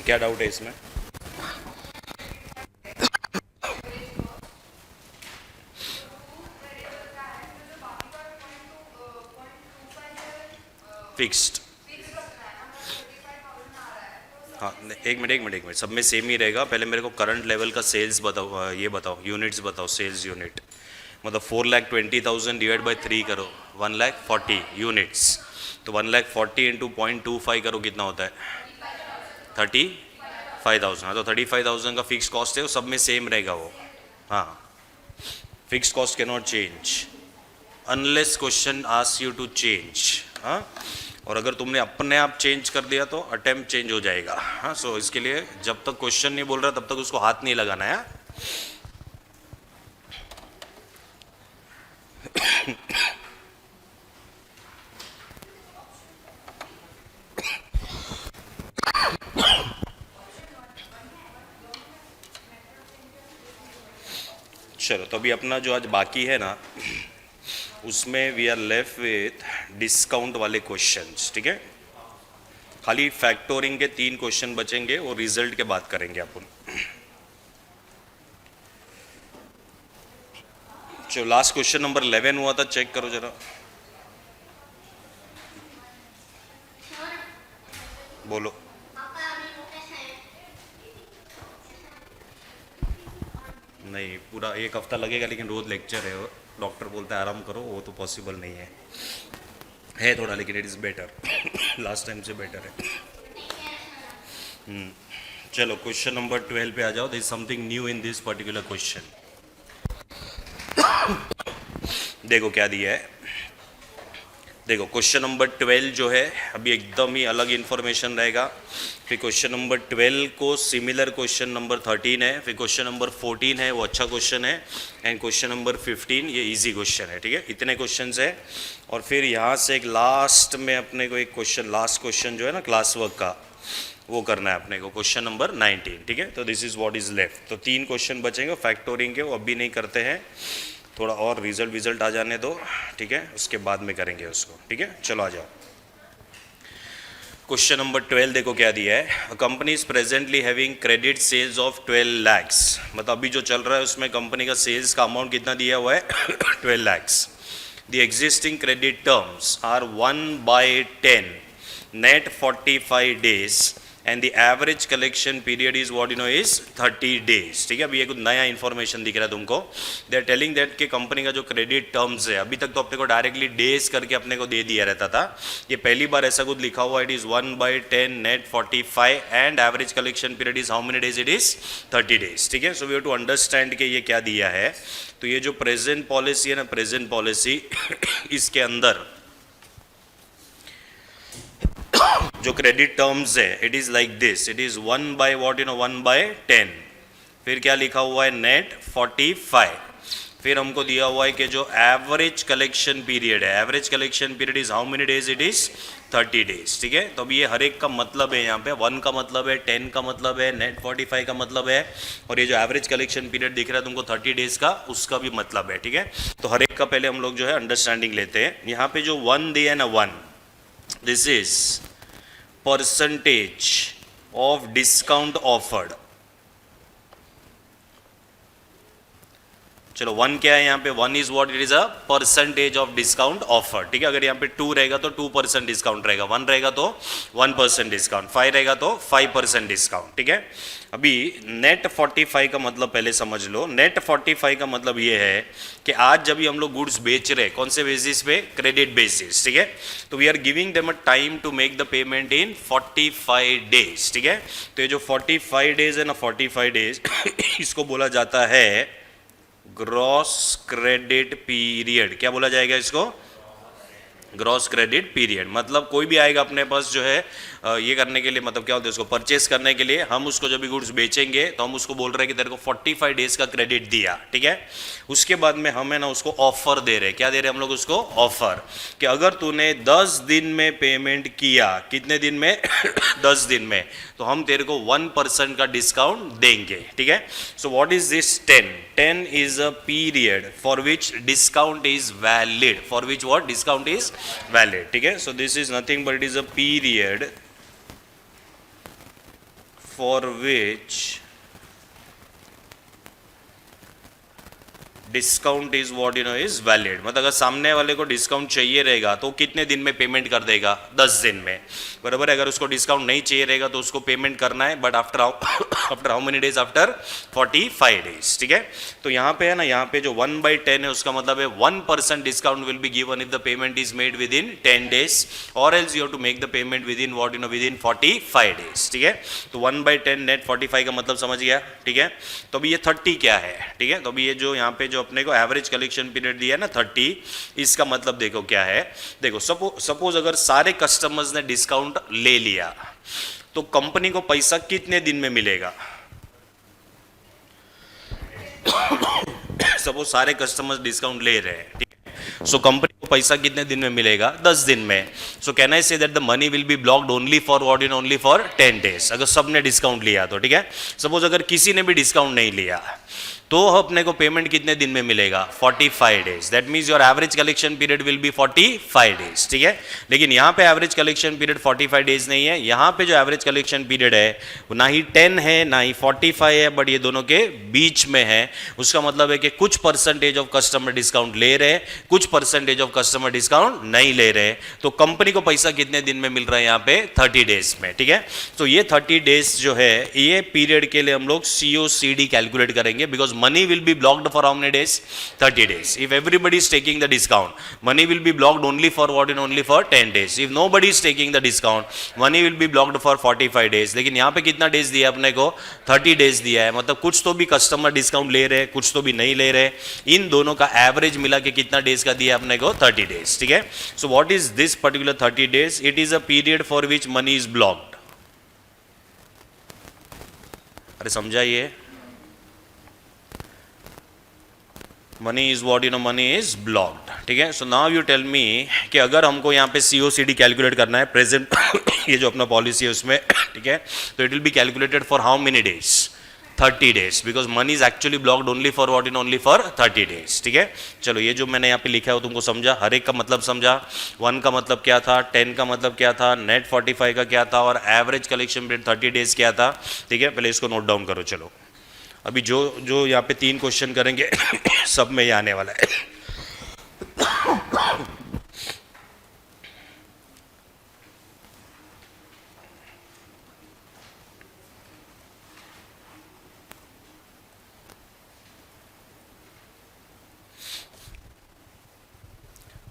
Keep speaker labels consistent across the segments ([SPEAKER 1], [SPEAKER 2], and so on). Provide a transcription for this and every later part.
[SPEAKER 1] क्या डाउट है इसमें? फिक्स्ड। हाँ, एक मिनट, सब में सेम ही रहेगा। पहले मेरे को करंट लेवल का सेल्स बताओ, ये बताओ, यूनिट्स बताओ, सेल्स यूनिट। मतलब 4,20,000 डिवाइड बाई 3 करो, 1,40,000 यूनिट्स। तो 1,40,000 इंटू 0.25 करो, कितना होता है? 35,000। हाँ, तो 35,000 का फिक्स कॉस्ट है, वो सब में सेम रहेगा वो। हाँ, fix cost can not change unless question ask you to change. हाँ, और अगर तुमने अपने आप चेंज कर दिया तो अटेम्प्ट चेंज हो जाएगा। हाँ, सो इसके लिए जब तक क्वेश्चन नहीं बोल रहा तब तक उसको हाथ नहीं लगाना है। चलो, तो अभी अपना जो आज बाकी है ना, उसमें we are left with discount वाले क्वेश्चंस। ठीक है, खाली फैक्टोरिंग के 3 क्वेश्चन बचेंगे, और रिजल्ट के बात करेंगे अपन। जो लास्ट क्वेश्चन नंबर 11 हुआ था, चेक करो जरा। बोलो। नहीं, पूरा 1 हफ्ता लगेगा, लेकिन रोज लेक्चर है, डॉक्टर बोलता है आराम करो, वो तो पॉसिबल नहीं है थोड़ा, लेकिन it is better. Last time से बेटर है। चलो, क्वेश्चन नंबर 12 पे आ जाओ। This something new in this particular question. देखो क्या दिया है। देखो, क्वेश्चन नंबर 12 जो है अभी एकदम ही अलग इन्फॉर्मेशन रहेगा। फिर क्वेश्चन नंबर 12 को सिमिलर क्वेश्चन नंबर 13 है। फिर क्वेश्चन नंबर 14 है, वो अच्छा क्वेश्चन है। एंड क्वेश्चन नंबर 15 ये इजी क्वेश्चन है। ठीक है, इतने क्वेश्चंस है। और फिर यहाँ से एक लास्ट में अपने को एक क्वेश्चन, लास्ट क्वेश्चन जो है ना क्लास वर्क का, वो करना है अपने को, क्वेश्चन नंबर 19। ठीक है, तो this is what is left. तो 3 क्वेश्चन बचेंगे फैक्टोरिंग के, वो अभी नहीं करते हैं, थोड़ा और रिजल्ट आ जाने दो। ठीक है, उसके बाद में करेंगे उसको। ठीक है, चलो आ जाओ। क्वेश्चन नंबर 12 देखो क्या दिया है। A company is presently having credit sales of 12 lakhs। मतलब अभी जो चल रहा है उसमें कंपनी का सेल्स का अमाउंट कितना दिया हुआ है? 12 lakhs। The existing credit terms are 1/10, net 45 days, and the average collection period is what is 30 days। ठीक है, अभी ये कुछ नया इन्फॉर्मेशन दिख रहा है तुमको। दे आर टेलिंग दैट कि कंपनी का जो क्रेडिट टर्म्स है, अभी तक तो अपने को डायरेक्टली डेज करके अपने को दे दिया रहता था, ये पहली बार ऐसा कुछ लिखा हुआ। It is 1/10, net 45, and average collection period is how many days? It is 30 days। ठीक है, so we have to understand कि ये क्या दिया है। तो ये जो प्रेजेंट पॉलिसी है ना, प्रेजेंट पॉलिसी इसके अंदर जो क्रेडिट टर्म्स है, it is like this. It is 1/10। फिर क्या लिखा हुआ है? नेट 45। फिर हमको दिया हुआ है कि जो एवरेज कलेक्शन पीरियड है, average collection period is how many days? It is 30 days। ठीक है, तो अब ये हर एक का मतलब है, यहाँ पे 1 का मतलब है, 10 का मतलब है, नेट 45 का मतलब है, और ये जो एवरेज कलेक्शन पीरियड दिख रहा है तुमको 30 days का, उसका भी मतलब है। ठीक है, तो हर एक का पहले हम लोग जो है अंडरस्टैंडिंग लेते हैं। यहाँ पे जो 1 दिया है ना, 1, this is percentage of discount offered. चलो, 1 क्या है यहाँ पे? 1 is what? It is a percentage of discount offer. ठीक है, अगर यहाँ पे 2 रहेगा तो 2% डिस्काउंट रहेगा, 1 रहेगा तो 1% डिस्काउंट, 5 रहेगा तो 5% डिस्काउंट। ठीक है, अभी नेट 45 का मतलब पहले समझ लो। नेट 45 का मतलब ये है कि आज जब भी हम लोग गुड्स बेच रहे, कौन से बेसिस पे? Credit basis. ठीक है, तो we are giving them a time to make the payment in 45 days। ठीक है, तो ये जो 45 days है ना, 45 days इसको बोला जाता है ग्रॉस क्रेडिट पीरियड। क्या बोला जाएगा इसको? Gross credit period. मतलब कोई भी आएगा अपने पास जो है ये करने के लिए, मतलब क्या होता है, उसको परचेस करने के लिए, हम उसको जब भी गुड्स बेचेंगे तो हम उसको बोल रहे हैं कि तेरे को 45 days का क्रेडिट दिया। ठीक है, उसके बाद में हम है ना उसको ऑफर दे रहे हैं। क्या दे रहे हैं हम लोग उसको? ऑफर, कि अगर तूने 10 दिन में पेमेंट किया, कितने दिन में? 10 दिन में, तो हम तेरे को 1% का डिस्काउंट देंगे। ठीक है, so what is this 10? 10 is a period for which discount is valid. For which what? Discount is valid. ठीक है, so this is nothing but it is a period for which discount is what you know is valid, मतलब अगर सामने वाले को discount चाहिए रहेगा तो कितने दिन में पेमेंट कर देगा, 10 दिन में, बराबर है। अगर उसको डिस्काउंट नहीं चाहिए रहेगा तो उसको पेमेंट करना है, but after after how many days, after 45 days, ठीक है। तो यहाँ पे है ना, यहाँ पे जो 1/10 है उसका मतलब है 1% discount will be given if the payment is made within 10 days, और else you have to make the payment within what you know within 45 days, ठीक है। तो 1/10 नेट 45 का मतलब समझ गया, ठीक है। तो अभी ये 30 क्या है, ठीक है। तो अभी ये जो यहाँ पे जो अपने को एवरेज कलेक्शन पीरियड दिया है ना 30, इसका मतलब देखो क्या है। देखो सपोज अगर सारे कस्टमर्स ने डिस्काउंट ले लिया तो कंपनी को पैसा कितने दिन में मिलेगा। सपोज सारे कस्टमर्स डिस्काउंट ले रहे हैं, ठीक है। सो कंपनी को पैसा कितने दिन में मिलेगा, 10 दिन में। So can I say that the money will be blocked only for what in only for 10 days, अगर सबने डिस्काउंट लिया तो, ठीक है। सपोज अगर किसी ने भी डिस्काउंट नहीं लिया तो अपने को पेमेंट कितने दिन में मिलेगा, 45 days. That means your average collection period will be 45 days, ठीक है। लेकिन यहाँ पे एवरेज कलेक्शन पीरियड 45 डेज नहीं है, यहाँ पे जो एवरेज कलेक्शन पीरियड है वो ना ही 10 है ना ही 45 है, बट ये दोनों के बीच में है। उसका मतलब है कि कुछ परसेंटेज ऑफ कस्टमर डिस्काउंट ले रहे, कुछ परसेंटेज ऑफ कस्टमर डिस्काउंट नहीं ले रहे। तो कंपनी को पैसा कितने दिन में मिल रहा है यहाँ पे, 30 डेज में, ठीक है। तो ये 30 डेज जो है ये पीरियड के लिए हम लोग COCD कैलकुलेट करेंगे, because money will be blocked for how many days, 30 days. If everybody is taking the discount, money will be blocked only for what in only for 10 days. If nobody is taking the discount, money will be blocked for 45 days. लेकिन यहाँ पे कितना days दिया अपने को, 30 days दिया है। मतलब कुछ तो भी कस्टमर डिस्काउंट ले रहे हैं, कुछ तो भी नहीं ले रहे। इन दोनों का एवरेज मिला के कितना डेज का दिया अपने को, 30 डेज, ठीक है। So what is this particular 30 days, it is a period for which money is blocked. अरे समझाइए, money is what you know money is blocked, ठीक है। So now you tell me कि अगर हमको यहाँ पे COCD कैलकुलेट करना है प्रेजेंट ये जो अपना पॉलिसी है उसमें, ठीक है, तो it will be calculated for how many days, 30 days, because money is actually blocked only for what in only for 30 days, ठीक है। चलो ये जो मैंने यहाँ पे लिखा है वो तुमको समझा, हर एक का मतलब समझा। 1 का मतलब क्या था, 10 का मतलब क्या था, नेट 45 का क्या था, और एवरेज कलेक्शन पीरियड 30 डेज क्या था, ठीक है। पहले इसको नोट डाउन करो। चलो अभी जो जो यहाँ पे 3 क्वेश्चन करेंगे सब में ये आने वाला है।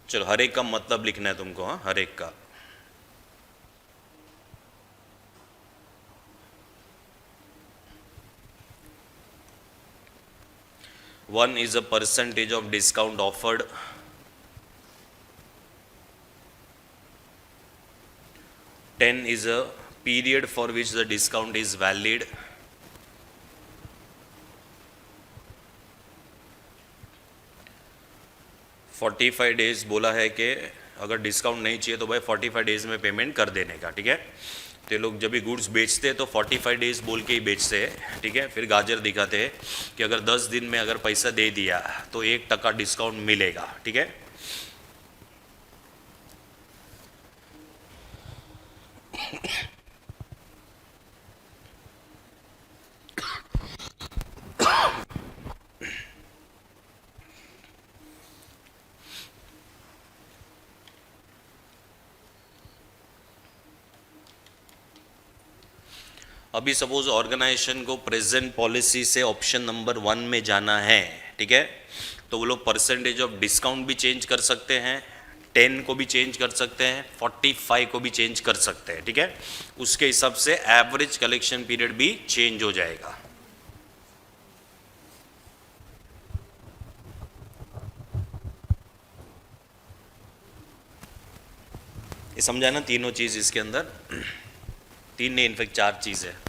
[SPEAKER 1] चलो हर एक का मतलब लिखना है तुमको, हाँ, हर एक का। One is a percentage of discount offered. 10 is a period for which the discount is valid. 45 days बोला है कि अगर डिस्काउंट नहीं चाहिए तो भाई 45 डेज में पेमेंट कर देने का, ठीक है। तो लोग जब भी गुड्स बेचते हैं तो 45 डेज बोल के ही बेचते हैं, ठीक है। फिर गाजर दिखाते हैं कि अगर 10 दिन में अगर पैसा दे दिया तो 1% डिस्काउंट मिलेगा, ठीक है। अभी सपोज ऑर्गेनाइजेशन को प्रेजेंट पॉलिसी से ऑप्शन नंबर 1 में जाना है, ठीक है। तो वो लोग परसेंटेज ऑफ डिस्काउंट भी चेंज कर सकते हैं, 10 को भी चेंज कर सकते हैं, 45 को भी चेंज कर सकते हैं, ठीक है। उसके हिसाब से एवरेज कलेक्शन पीरियड भी चेंज हो जाएगा। ये समझा ना, तीनों चीज इसके अंदर, 3 नहीं इनफेक्ट 4 चीज है।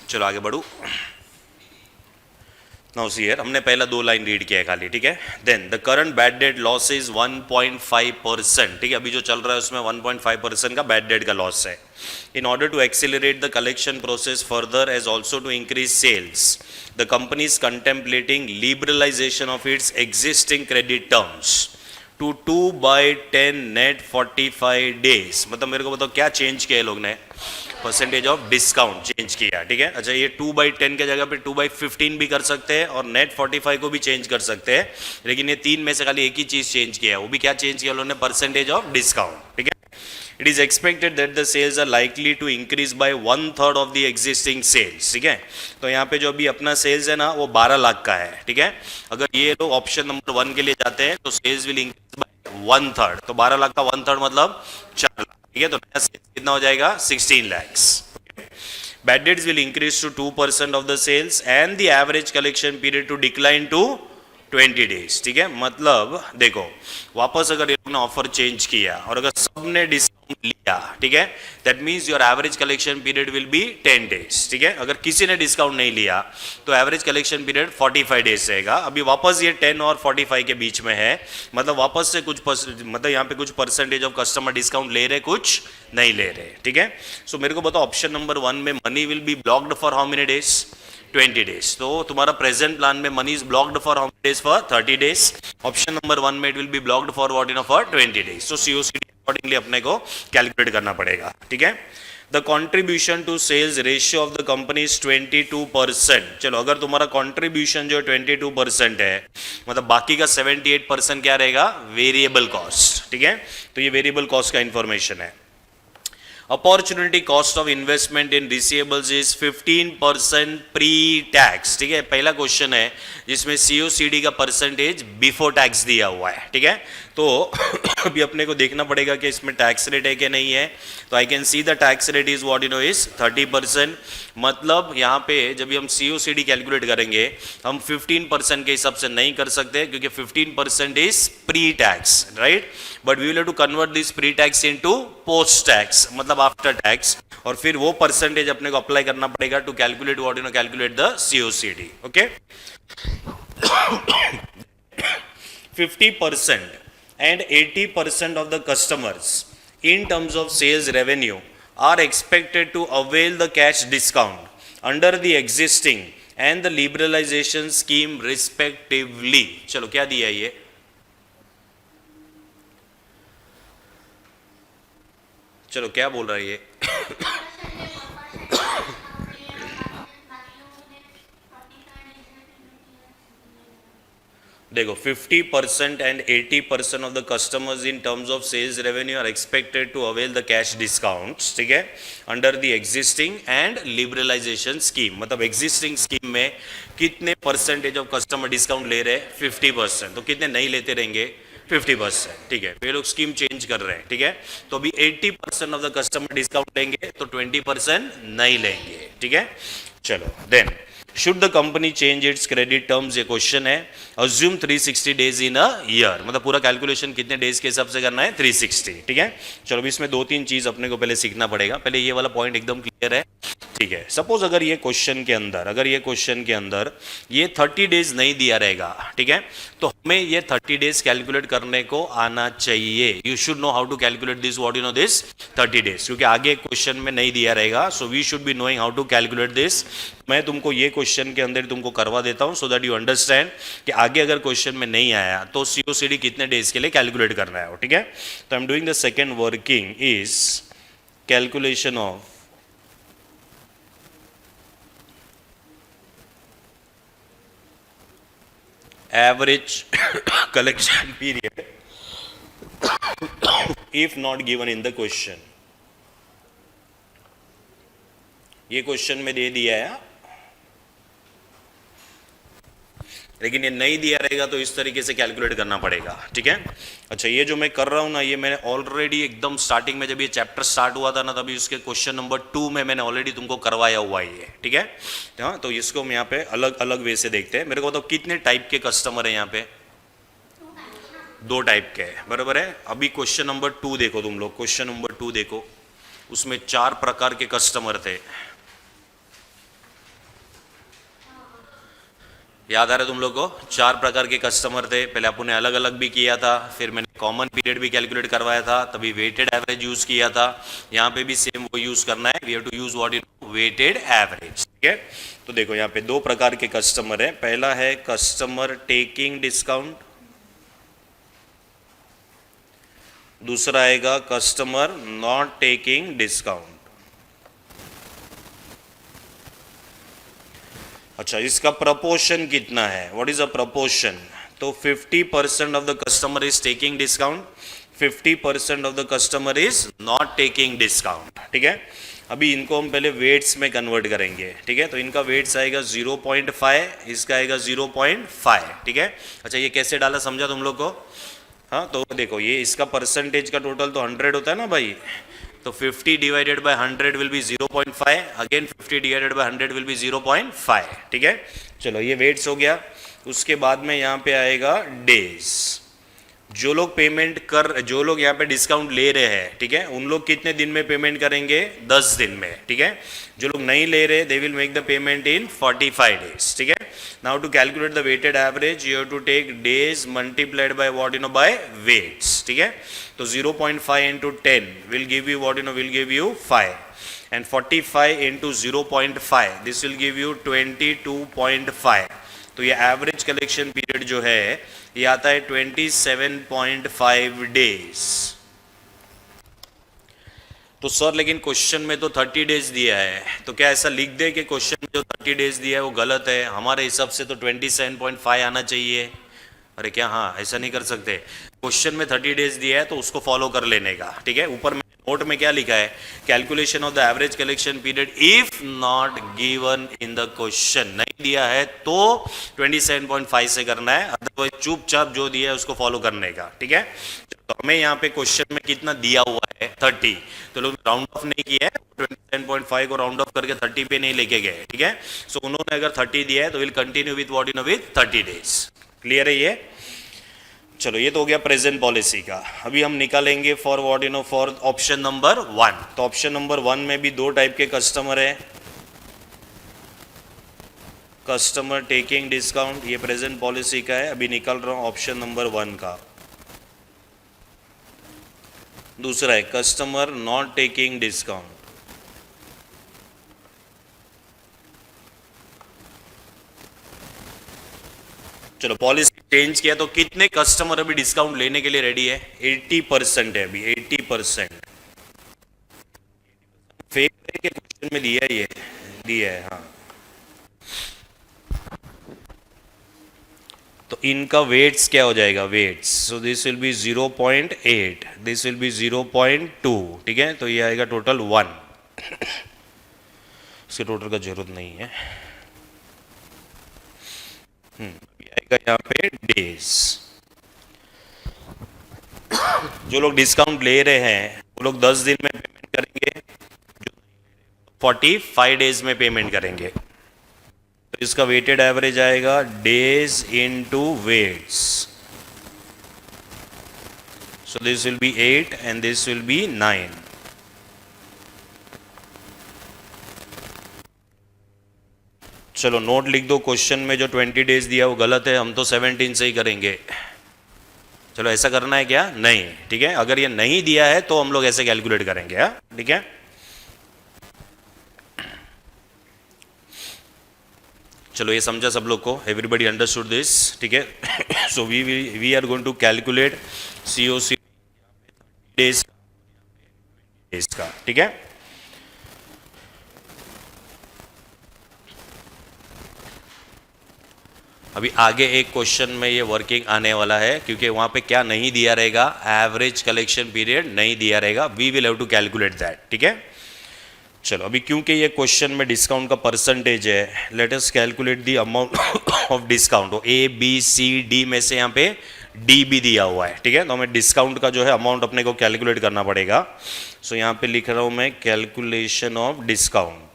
[SPEAKER 1] चलो आगे बढ़ू। नाउ सी हियर, हमने पहला 2 लाइन रीड किया है खाली, ठीक है। Then the current bad debt loss is 1.5%, ठीक है, अभी जो चल रहा है उसमें 1.5% का बैड डेट का लॉस है। In order to accelerate the collection process further as also to increase sales, the company is contemplating liberalisation of its existing credit terms to 2/10 net 45 days. मतलब मेरे को बताओ क्या चेंज किया है लोग ने, परसेंटेज ऑफ डिस्काउंट चेंज किया, ठीक है। अच्छा, ये 2/10 के जगह पे 2/15 भी कर सकते हैं और नेट 45 को भी चेंज कर सकते हैं, लेकिन ये तीन में से खाली एक ही चीज चेंज किया है, वो भी क्या चेंज किया उन्होंने, परसेंटेज ऑफ डिस्काउंट, ठीक है। It is expected that the sales are likely to increase by 1/3 of the existing sales, ठीक है। तो यहाँ पे जो अभी अपना सेल्स है ना वो 12 लाख का है, ठीक है। अगर ये लोग ऑप्शन नंबर 1 के लिए जाते हैं तो सेल्स विल इंक्रीज बाय 1/3, तो 12 लाख का 1/3 मतलब 4 लाख, ठीक है। तो नया सेल्स कितना हो जाएगा, 16 lakhs। Bad debts will increase to 2% of the sales and the average collection period to decline to 20 days, ठीक है। मतलब देखो, वापस अगर ये लोग ने ऑफर चेंज किया और अगर सबने डिस्काउंट लिया, ठीक है, that means your average collection period will be 10 days, ठीक है। अगर किसी ने डिस्काउंट नहीं लिया तो एवरेज कलेक्शन पीरियड 45 days रहेगा। अभी वापस ये 10 और 45 के बीच में है, मतलब वापस से कुछ मतलब यहाँ पे कुछ परसेंटेज ऑफ कस्टमर डिस्काउंट ले रहे, कुछ नहीं ले रहे, ठीक है। सो मेरे को बताओ ऑप्शन नंबर 1 में money will be blocked for how many days, 20 days। तो तुम्हारा प्रेजेंट प्लान में money is blocked for how many days, for 30 days। Option number 1 में it will be blocked for what, in for 20 days। तो सीओसीडी accordingly अपने को calculate करना पड़ेगा, ठीक है। The contribution to sales ratio of the company is 22%। चलो, अगर तुम्हारा कॉन्ट्रीब्यूशन जो 22% है, मतलब बाकी का 78% क्या रहेगा, वेरिएबल कॉस्ट, ठीक है। तो ये वेरिएबल कॉस्ट का इंफॉर्मेशन है। Opportunity cost of investment in receivables is 15% pre tax, ठीक है। पहला क्वेश्चन है जिसमें सीओसीडी का परसेंटेज बिफोर टैक्स दिया हुआ है, ठीक है। तो अभी अपने को देखना पड़ेगा कि इसमें टैक्स रेट है कि नहीं है। तो I can see the tax rate is what you know is 30%। मतलब यहाँ पे जब भी हम सीओसीडी कैलकुलेट करेंगे हम 15% के हिसाब से नहीं कर सकते, क्योंकि 15% is pre tax, right. But we will have to convert this pre tax into post tax, मतलब आफ्टर टैक्स, और फिर वो परसेंटेज अपने को अप्लाई करना पड़ेगा to calculate what you know, calculate the COCD, okay. 50% and 80% of the customers in terms of sales revenue are expected to avail the cash discount under the existing and the liberalization scheme respectively। चलो, क्या दिया ये, चलो क्या बोल रहा है ये देखो, 50% and 80% of the customers in terms of sales revenue are expected to avail the cash discounts, ठीक है, under the existing and liberalization scheme। मतलब existing scheme में कितने परसेंटेज ऑफ कस्टमर डिस्काउंट ले रहे हैं, 50%। तो कितने नहीं लेते रहेंगे, 50%, ठीक है। ये लोग स्कीम चेंज कर रहे हैं, ठीक है। तो अभी 80% ऑफ द कस्टमर डिस्काउंट लेंगे तो 20% नहीं लेंगे, ठीक है। चलो, then should the company change its credit terms, ये क्वेश्चन है। Assume 360 days in a year, मतलब पूरा कैलकुलेशन कितने डेज के हिसाब से करना है, 360, ठीक है। चलो, अभी इसमें 2-3 चीज अपने को पहले सीखना पड़ेगा। पहले ये वाला पॉइंट एकदम क्लियर है, ठीक है। सपोज अगर ये क्वेश्चन के अंदर ये 30 डेज नहीं दिया रहेगा, ठीक है, तो हमें ये 30 डेज कैलकुलेट करने को आना चाहिए। You should know how to calculate this, what you know this 30 days, क्योंकि आगे क्वेश्चन में नहीं दिया रहेगा। So we should be knowing how to calculate this. मैं तुमको ये क्वेश्चन के अंदर तुमको करवा देता हूं सो दैट यू अंडरस्टैंड कि आगे अगर क्वेश्चन में नहीं आया तो सीओसीडी कितने डेज के लिए कैलकुलेट करना है, ठीक है। तो I am doing the second working is calculation of average collection period if not given in the question। ये क्वेश्चन में दे दिया है, लेकिन ये नहीं दिया रहेगा तो इस तरीके से कैलकुलेट करना पड़ेगा, ठीक है। अच्छा, ये जो मैं कर रहा हूं ना, ये मैंने ऑलरेडी एकदम स्टार्टिंग में जब ये चैप्टर स्टार्ट हुआ था ना, तभी उसके क्वेश्चन नंबर 2 में मैंने ऑलरेडी तुमको करवाया हुआ है, ठीक है। हाँ, तो इसको हम यहाँ पे अलग अलग वे से देखते हैं। मेरे को बताओ कितने टाइप के कस्टमर है यहाँ पे, 2 टाइप के, बराबर है। अभी क्वेश्चन नंबर 2 देखो तुम लोग, क्वेश्चन नंबर 2 देखो, उसमें 4 प्रकार के कस्टमर थे। याद आ रहा है तुम लोग को? 4 प्रकार के कस्टमर थे, पहले अपन ने अलग अलग भी किया था, फिर मैंने कॉमन पीरियड भी कैलकुलेट करवाया था, तभी वेटेड एवरेज यूज किया था। यहाँ पे भी सेम वो यूज करना है, we have to use what you know, weighted average. ठीक है, तो देखो यहाँ पे 2 प्रकार के कस्टमर है। पहला है कस्टमर टेकिंग डिस्काउंट, दूसरा आएगा कस्टमर नॉट टेकिंग डिस्काउंट। अच्छा, इसका प्रपोर्शन कितना है? What is a proportion? तो 50% of the customer is taking discount, 50% of the customer is not taking discount. ठीक है, अभी इनको हम पहले वेट्स में कन्वर्ट करेंगे। ठीक है, तो इनका वेट्स आएगा 0.5, इसका आएगा 0.5। ठीक है, अच्छा ये कैसे डाला समझा तुम लोग को? हाँ, तो देखो ये इसका परसेंटेज का टोटल तो 100 होता है ना भाई, तो 50 divided by 100 will be 0.5, again 50 divided by 100 will be 0.5। ठीक है, चलो ये वेट्स हो गया। उसके बाद में यहाँ पे आएगा डेज। जो लोग यहाँ पे डिस्काउंट ले रहे हैं, ठीक है, उन लोग कितने दिन में पेमेंट करेंगे? 10 दिन में। ठीक है, जो लोग नहीं ले रहे they will make the payment in 45 days. ठीक है, now to calculate the weighted average you have to take days multiplied by what you know, by weights. ठीक है, तो 0.5 into 10 will give you what you know, will give you 5, and 45 into 0.5 this will give you 22.5। तो ये average collection period जो है ये आता है 27.5 डेज। तो सर लेकिन क्वेश्चन में तो 30 डेज दिया है, तो क्या ऐसा लिख दे कि क्वेश्चन में जो 30 डेज दिया है वो गलत है? हमारे हिसाब से तो 27.5 आना चाहिए। अरे क्या, हाँ ऐसा नहीं कर सकते? क्वेश्चन में 30 डेज दिया है तो उसको फॉलो कर लेने का। ठीक है, ऊपर में नोट में क्या लिखा है? Calculation of the average collection period if not given in the question. नहीं दिया है तो 27.5 से करना है, अदरवाइज चुपचाप जो दिया है उसको फॉलो करने का। ठीक है, तो हमें यहाँ पे क्वेश्चन में कितना दिया हुआ है? 30, तो लोग राउंड ऑफ नहीं किया है, 27.5 को राउंड ऑफ करके 30 पे नहीं लेके गए। ठीक है, सो उन्होंने अगर 30 दिया है तो will continue with what you no, with 30 days. Clear है ये? चलो ये तो हो गया प्रेजेंट पॉलिसी का। अभी हम निकालेंगे for what you no, for option number 1। तो ऑप्शन नंबर 1 में भी 2 टाइप के कस्टमर है। कस्टमर टेकिंग डिस्काउंट, ये प्रेजेंट पॉलिसी का है। अभी निकाल रहा हूं ऑप्शन नंबर 1 का। दूसरा है कस्टमर नॉट टेकिंग डिस्काउंट। चलो पॉलिसी चेंज किया तो कितने कस्टमर अभी डिस्काउंट लेने के लिए रेडी है? 80% है अभी, 80%। फेक है कि क्वेश्चन में दिया है? ये दिया है, हाँ। तो इनका वेट्स क्या हो जाएगा? Weights, so this will be 0.8, this will be 0.2। ठीक है, तो ये आएगा टोटल 1। इसके टोटल का जरूरत नहीं है। आएगा यहाँ पे डेज। जो लोग डिस्काउंट ले रहे हैं वो लोग 10 दिन में पेमेंट करेंगे, जो 45 डेज में पेमेंट करेंगे। तो इसका वेटेड एवरेज आएगा days into weights, so this will be 8 and this will be 9। चलो नोट लिख दो, क्वेश्चन में जो 20 डेज दिया वो गलत है, हम तो 17 से ही करेंगे। चलो ऐसा करना है क्या? नहीं। ठीक है, अगर ये नहीं दिया है तो हम लोग ऐसे कैलकुलेट करेंगे। हाँ ठीक है, चलो ये समझा सब लोग को? Everybody understood this? ठीक है, so we are going to calculate COC days का। ठीक है, अभी आगे एक क्वेश्चन में ये वर्किंग आने वाला है, क्योंकि वहां पे क्या नहीं दिया रहेगा? एवरेज कलेक्शन पीरियड नहीं दिया रहेगा। We will have to calculate that. ठीक है, चलो अभी क्योंकि ये क्वेश्चन में डिस्काउंट का परसेंटेज है, let us calculate the amount of discount. ABCD में से यहाँ पे D भी दिया हुआ है। ठीक है, तो हमें डिस्काउंट का जो है अमाउंट अपने को कैलकुलेट करना पड़ेगा। सो यहाँ पे लिख रहा हूं मैं कैलकुलेशन ऑफ डिस्काउंट।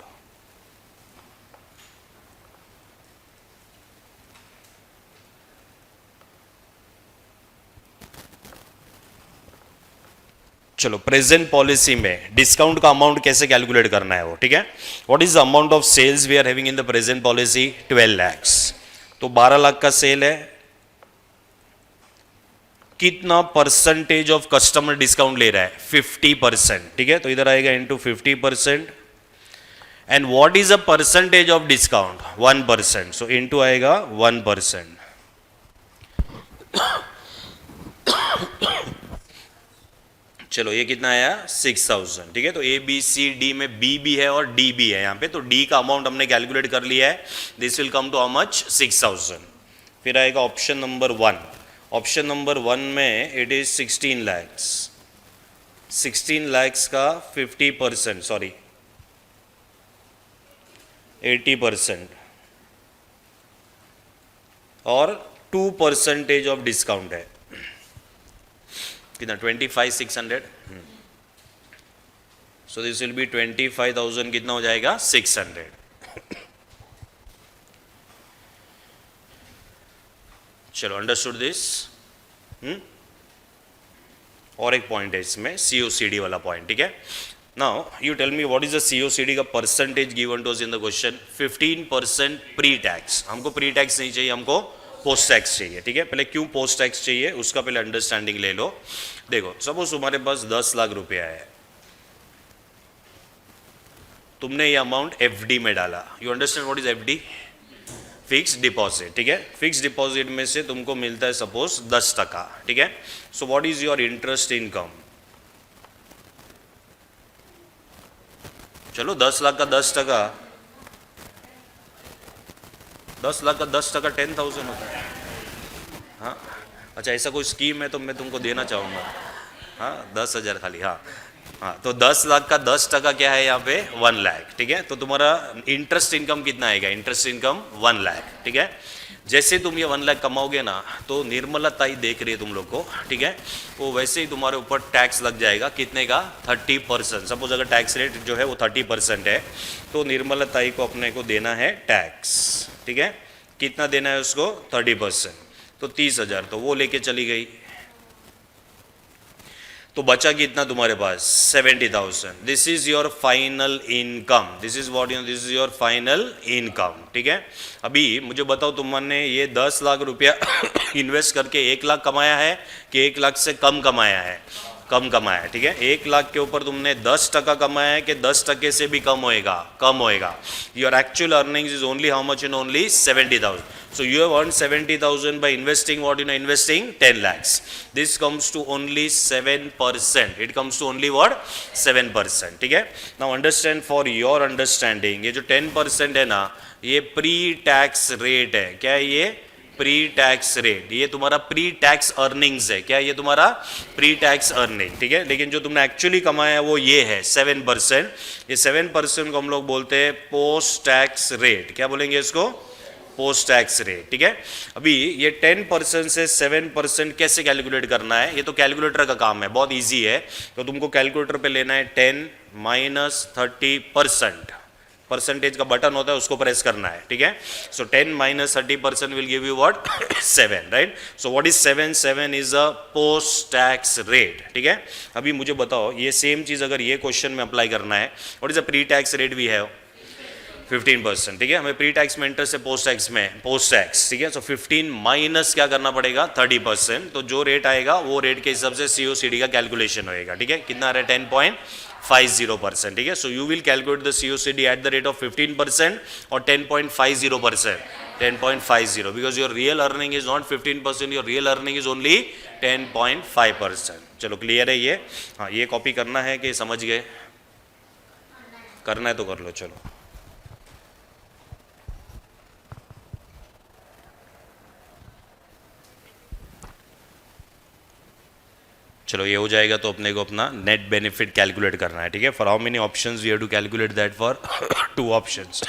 [SPEAKER 1] चलो प्रेजेंट पॉलिसी में डिस्काउंट का अमाउंट कैसे कैलकुलेट करना है वो। ठीक है, what is the amount of sales we are having in the present policy? 12 lakhs। तो 12 लाख का सेल है, कितना परसेंटेज ऑफ कस्टमर डिस्काउंट ले रहा है? 50%, ठीक है। तो इधर आएगा into 50%, and what is a percentage of discount? 1%, so into आएगा 1%। चलो ये कितना आया? 6000, ठीक है। तो ए बी सी डी में बी भी है और डी भी है यहाँ पे, तो डी का अमाउंट हमने कैलकुलेट कर लिया है। This will come to how much? 6000। फिर आएगा ऑप्शन नंबर 1। ऑप्शन नंबर 1 में इट इज 16 लैक्स। 16 लैक्स का 50%, सॉरी 80%, और 2% ऑफ डिस्काउंट है, कितना? 25,600। सो दिस विल बी 25,000, कितना हो जाएगा? 600। चलो, अंडरस्टूड दिस। और एक पॉइंट है इसमें, सीओसीडी वाला पॉइंट, ठीक है। Now you tell me what is the COCD का percentage given to us in the question? 15% pre tax. हमको प्री टैक्स नहीं चाहिए, हमको पोस्ट टैक्स चाहिए, ठीक है। पहले क्यों पोस्ट टैक्स चाहिए उसका पहले अंडरस्टैंडिंग ले लो। देखो, सपोज तुम्हारे पास 10 लाख रुपया है, तुमने ये अमाउंट एफडी में डाला। You understand what is FD? Fix deposit, ठीक है। फिक्स डिपॉजिट में से तुमको मिलता है सपोज 10%, ठीक है। So what is your interest income? चलो 10 लाख का 10%, 10 लाख का 10% 10,000 होता है। हाँ, अच्छा, ऐसा कोई स्कीम है तो मैं तुमको देना चाहूँगा। हाँ, 10,000 खाली। हाँ हाँ, तो 10 लाख का 10% क्या है यहाँ पे? 1 लाख, ठीक है। तो तुम्हारा इंटरेस्ट इनकम कितना आएगा? इंटरेस्ट इनकम 1 लाख, ठीक है। जैसे तुम ये 1 लाख कमाओगे ना, तो निर्मला ताई देख रही है तुम लोग को, ठीक है। वो वैसे ही तुम्हारे ऊपर टैक्स लग जाएगा, कितने का? 30%। सपोज अगर टैक्स रेट जो है वो 30% है, तो निर्मला ताई को अपने को देना है टैक्स, ठीक है। कितना देना है उसको? 30%, तो 30,000, तो वो लेके चली गई, तो बचा कितना तुम्हारे पास? 70,000। This is your final income. This is what, this is your final income, ठीक है। अभी मुझे बताओ, तुमने ये 10 लाख रुपया इन्वेस्ट करके 1 लाख कमाया है कि 1 लाख से कम कमाया है? कम कमाया है, ठीक है। 1 लाख के ऊपर तुमने 10% कमाया है कि 10% से भी कम होएगा? कम होएगा। Your actual earnings is only how much? In only 70,000. So you have earned 70,000 by investing what? You know, investing 10 lakhs. This comes to only 7%. It comes to only what? 7%, ठीक है। Now understand, for your understanding, ये जो 10% है ना, ये pre tax rate है। क्या है ये? Pre tax rate. ये तुम्हारा प्री टैक्स अर्निंग्स है। क्या ये तुम्हारा? प्री टैक्स अर्निंग, ठीक है। लेकिन जो तुमने एक्चुअली कमाया है वो ये है 7%। ये 7% को हम लोग बोलते हैं पोस्ट टैक्स रेट। क्या बोलेंगे इसको? पोस्ट टैक्स रेट, ठीक है। अभी ये 10% से 7% कैसे कैलकुलेट करना है? ये तो कैलकुलेटर का काम है, बहुत इजी है। तो तुमको कैलकुलेटर पे लेना है 10 माइनस 30%। परसेंटेज का बटन होता है, उसको प्रेस करना है, ठीक है। सो 10 minus 30% will give you what? 7, right. So what is 7? 7 is a post tax rate, ठीक है। अभी मुझे बताओ, ये सेम चीज अगर ये क्वेश्चन में अप्लाई करना है, what is a pre tax rate? We have 15%, ठीक है। हमें प्री टैक्स में इंटरेस्ट है, पोस्ट टैक्स में पोस्ट टैक्स, ठीक है। सो 15 माइनस क्या करना पड़ेगा? 30%। तो जो रेट आएगा वो रेट के हिसाब से सीओसीडी का कैलकुलेशन होएगा, ठीक है। कितना आ रहा है? 10.50%, ठीक है। So you will calculate the COCD at the rate of 15% और 10.50%। 10.50, because your real earning is not 15%, your real earning is only 10.5%। चलो, क्लियर है ये? हाँ, ये कॉपी करना है कि समझ गए? करना है तो कर लो, चलो। चलो, ये हो जाएगा तो अपने को अपना नेट बेनिफिट कैलकुलेट करना है, ठीक है। For how many options we have to calculate that? For 2 options.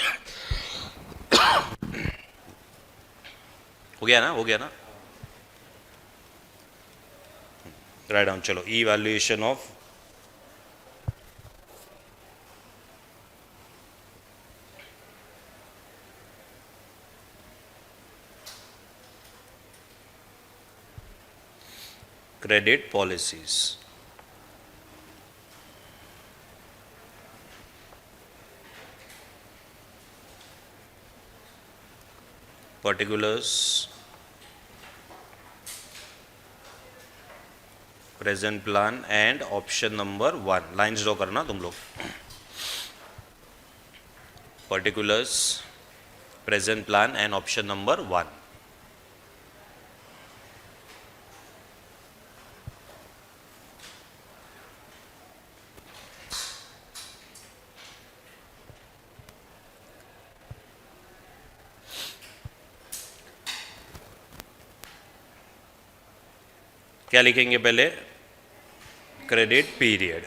[SPEAKER 1] हो गया ना? हो गया ना? Write down. चलो, evaluation of credit policies. Particulars present plan and option number 1, lines draw करना तुम लोग। Particulars present plan and option number 1। क्या लिखेंगे पहले? Credit period.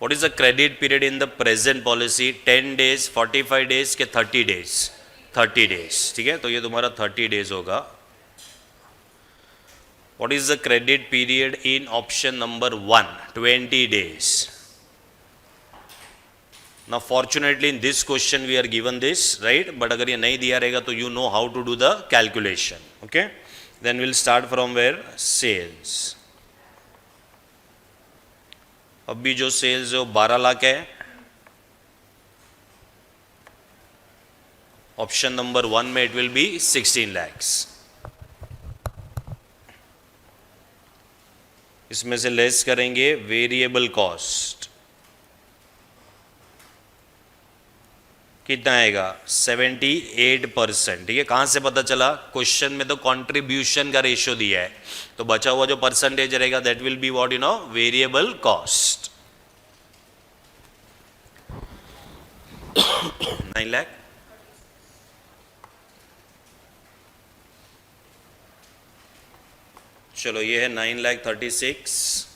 [SPEAKER 1] What is the credit period in the present policy? 10 days, 45 days के 30 days? 30 days, ठीक है, तो ये तुम्हारा 30 डेज होगा। What is the credit period in option number 1? 20 days. Now fortunately in this question we are given this, right? But अगर ये नहीं दिया रहेगा तो you know how to do the calculation. Okay? Then we'll start from where? Sales. अभी जो sales है वो 12 लाख है। ऑप्शन नंबर 1 में इट विल बी 16 lakhs। इसमें से लेस करेंगे वेरिएबल कॉस्ट, कितना आएगा? 78%। ठीक है, कहां से पता चला? क्वेश्चन में तो कंट्रीब्यूशन का रेशियो दिया है, तो बचा हुआ जो परसेंटेज रहेगा that will be what, variable cost. 9 lakh. चलो ये है 9,36,000।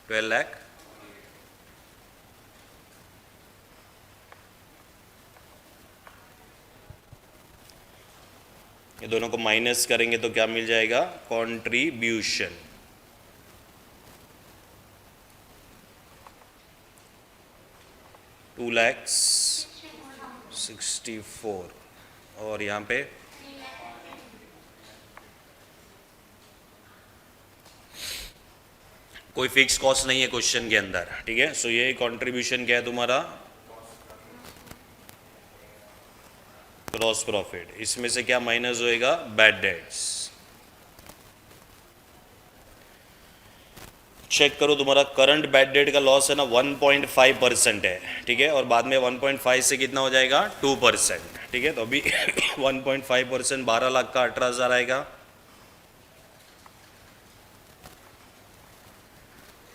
[SPEAKER 1] 12 लाख। ये दोनों को माइनस करेंगे तो क्या मिल जाएगा? कंट्रीब्यूशन। $2,64,000 और यहाँ पे कोई फिक्स कॉस्ट नहीं है क्वेश्चन के अंदर। ठीक है, सो ये कंट्रीब्यूशन क्या है तुम्हारा? Gross profit. इसमें से क्या माइनस होएगा? Bad debts. चेक करो, तुम्हारा करंट बैड डेट का लॉस है ना 1.5% है। ठीक है, और बाद में 1.5 से कितना हो जाएगा? 2%। ठीक है, तो अभी 1.5% 12 लाख का 18,000 आएगा,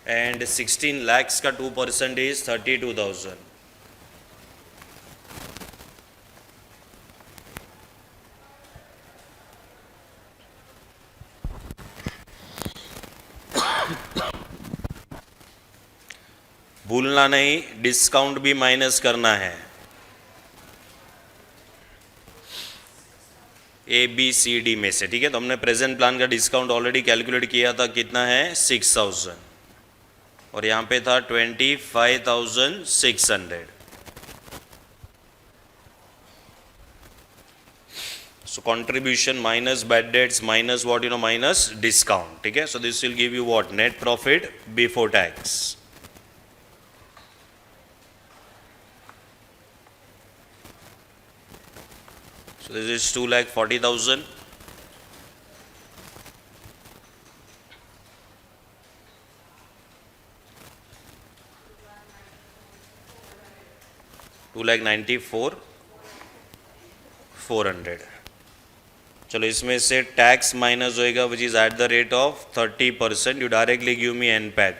[SPEAKER 1] एंड 16 lakhs का 2% इज 32,000। भूलना नहीं, डिस्काउंट भी माइनस करना है। ABCD में से। ठीक है, तो हमने प्रेजेंट प्लान का डिस्काउंट ऑलरेडी कैलकुलेट किया था, कितना है? 6,000, और यहाँ पे था 25,600। So contribution minus bad debts minus what, minus discount. ठीक है, so this will give you what? Net profit before tax. So this is 2,40,000. $2,94,400। चलो इसमें से टैक्स माइनस होएगा which is at the rate of 30%। You directly give me NPAT।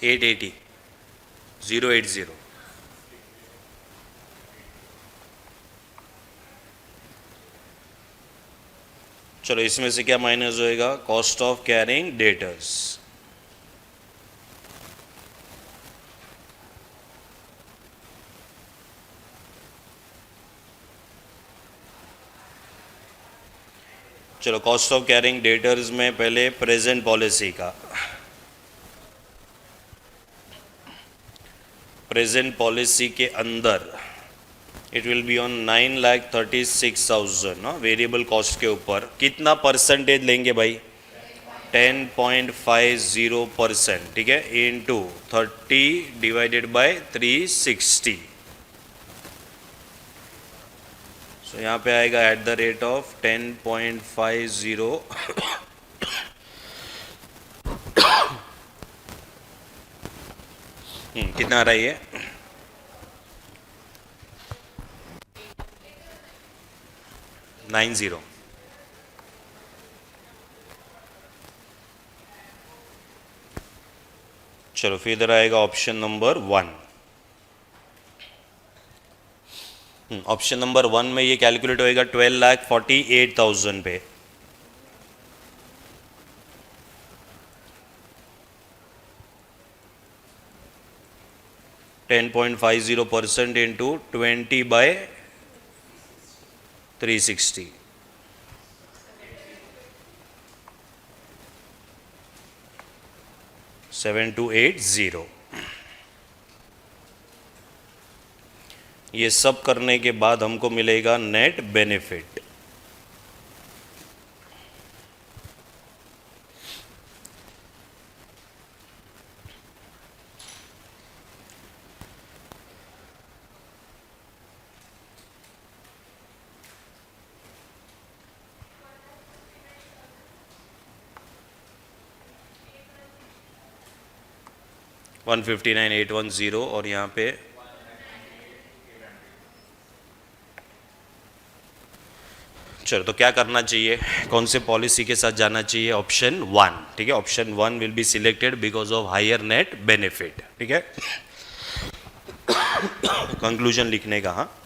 [SPEAKER 1] $880,080। चलो इसमें से क्या माइनस होएगा? Cost of carrying debtors. चलो कॉस्ट ऑफ कैरिंग डेटर्स में पहले प्रेजेंट पॉलिसी का, प्रेजेंट पॉलिसी के अंदर it will be on 9,36,000 variable cost के ऊपर कितना परसेंटेज लेंगे भाई, 10.50%, ठीक है, इनटू 30 डिवाइडेड बाय 360। सो यहाँ पे आएगा एट द रेट ऑफ 10.50 कितना आ रहा है ये, $90। चलो फिर इधर आएगा ऑप्शन नंबर 1। ऑप्शन नंबर 1 में ये कैलकुलेट होएगा 12,48,000 पे। %10.50 इंटू 20/360, 7280। ये सब करने के बाद हमको मिलेगा नेट बेनिफिट। $159,810 और यहाँ पे चलो तो क्या करना चाहिए, कौन से पॉलिसी के साथ जाना चाहिए, ऑप्शन 1, ठीक है। Option 1 will be selected because of higher net benefit, ठीक है। कंक्लूजन लिखने का, हाँ,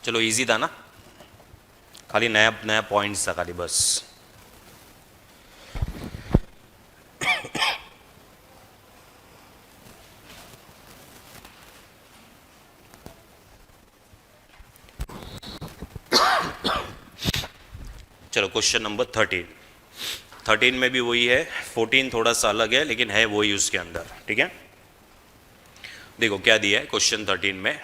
[SPEAKER 1] चलो इजी था ना, खाली नया नया पॉइंट्स था खाली बस। चलो क्वेश्चन नंबर 13 में भी वही है, 14 थोड़ा सा अलग है लेकिन है वही उसके अंदर, ठीक है। देखो क्या दिया है क्वेश्चन 13 में,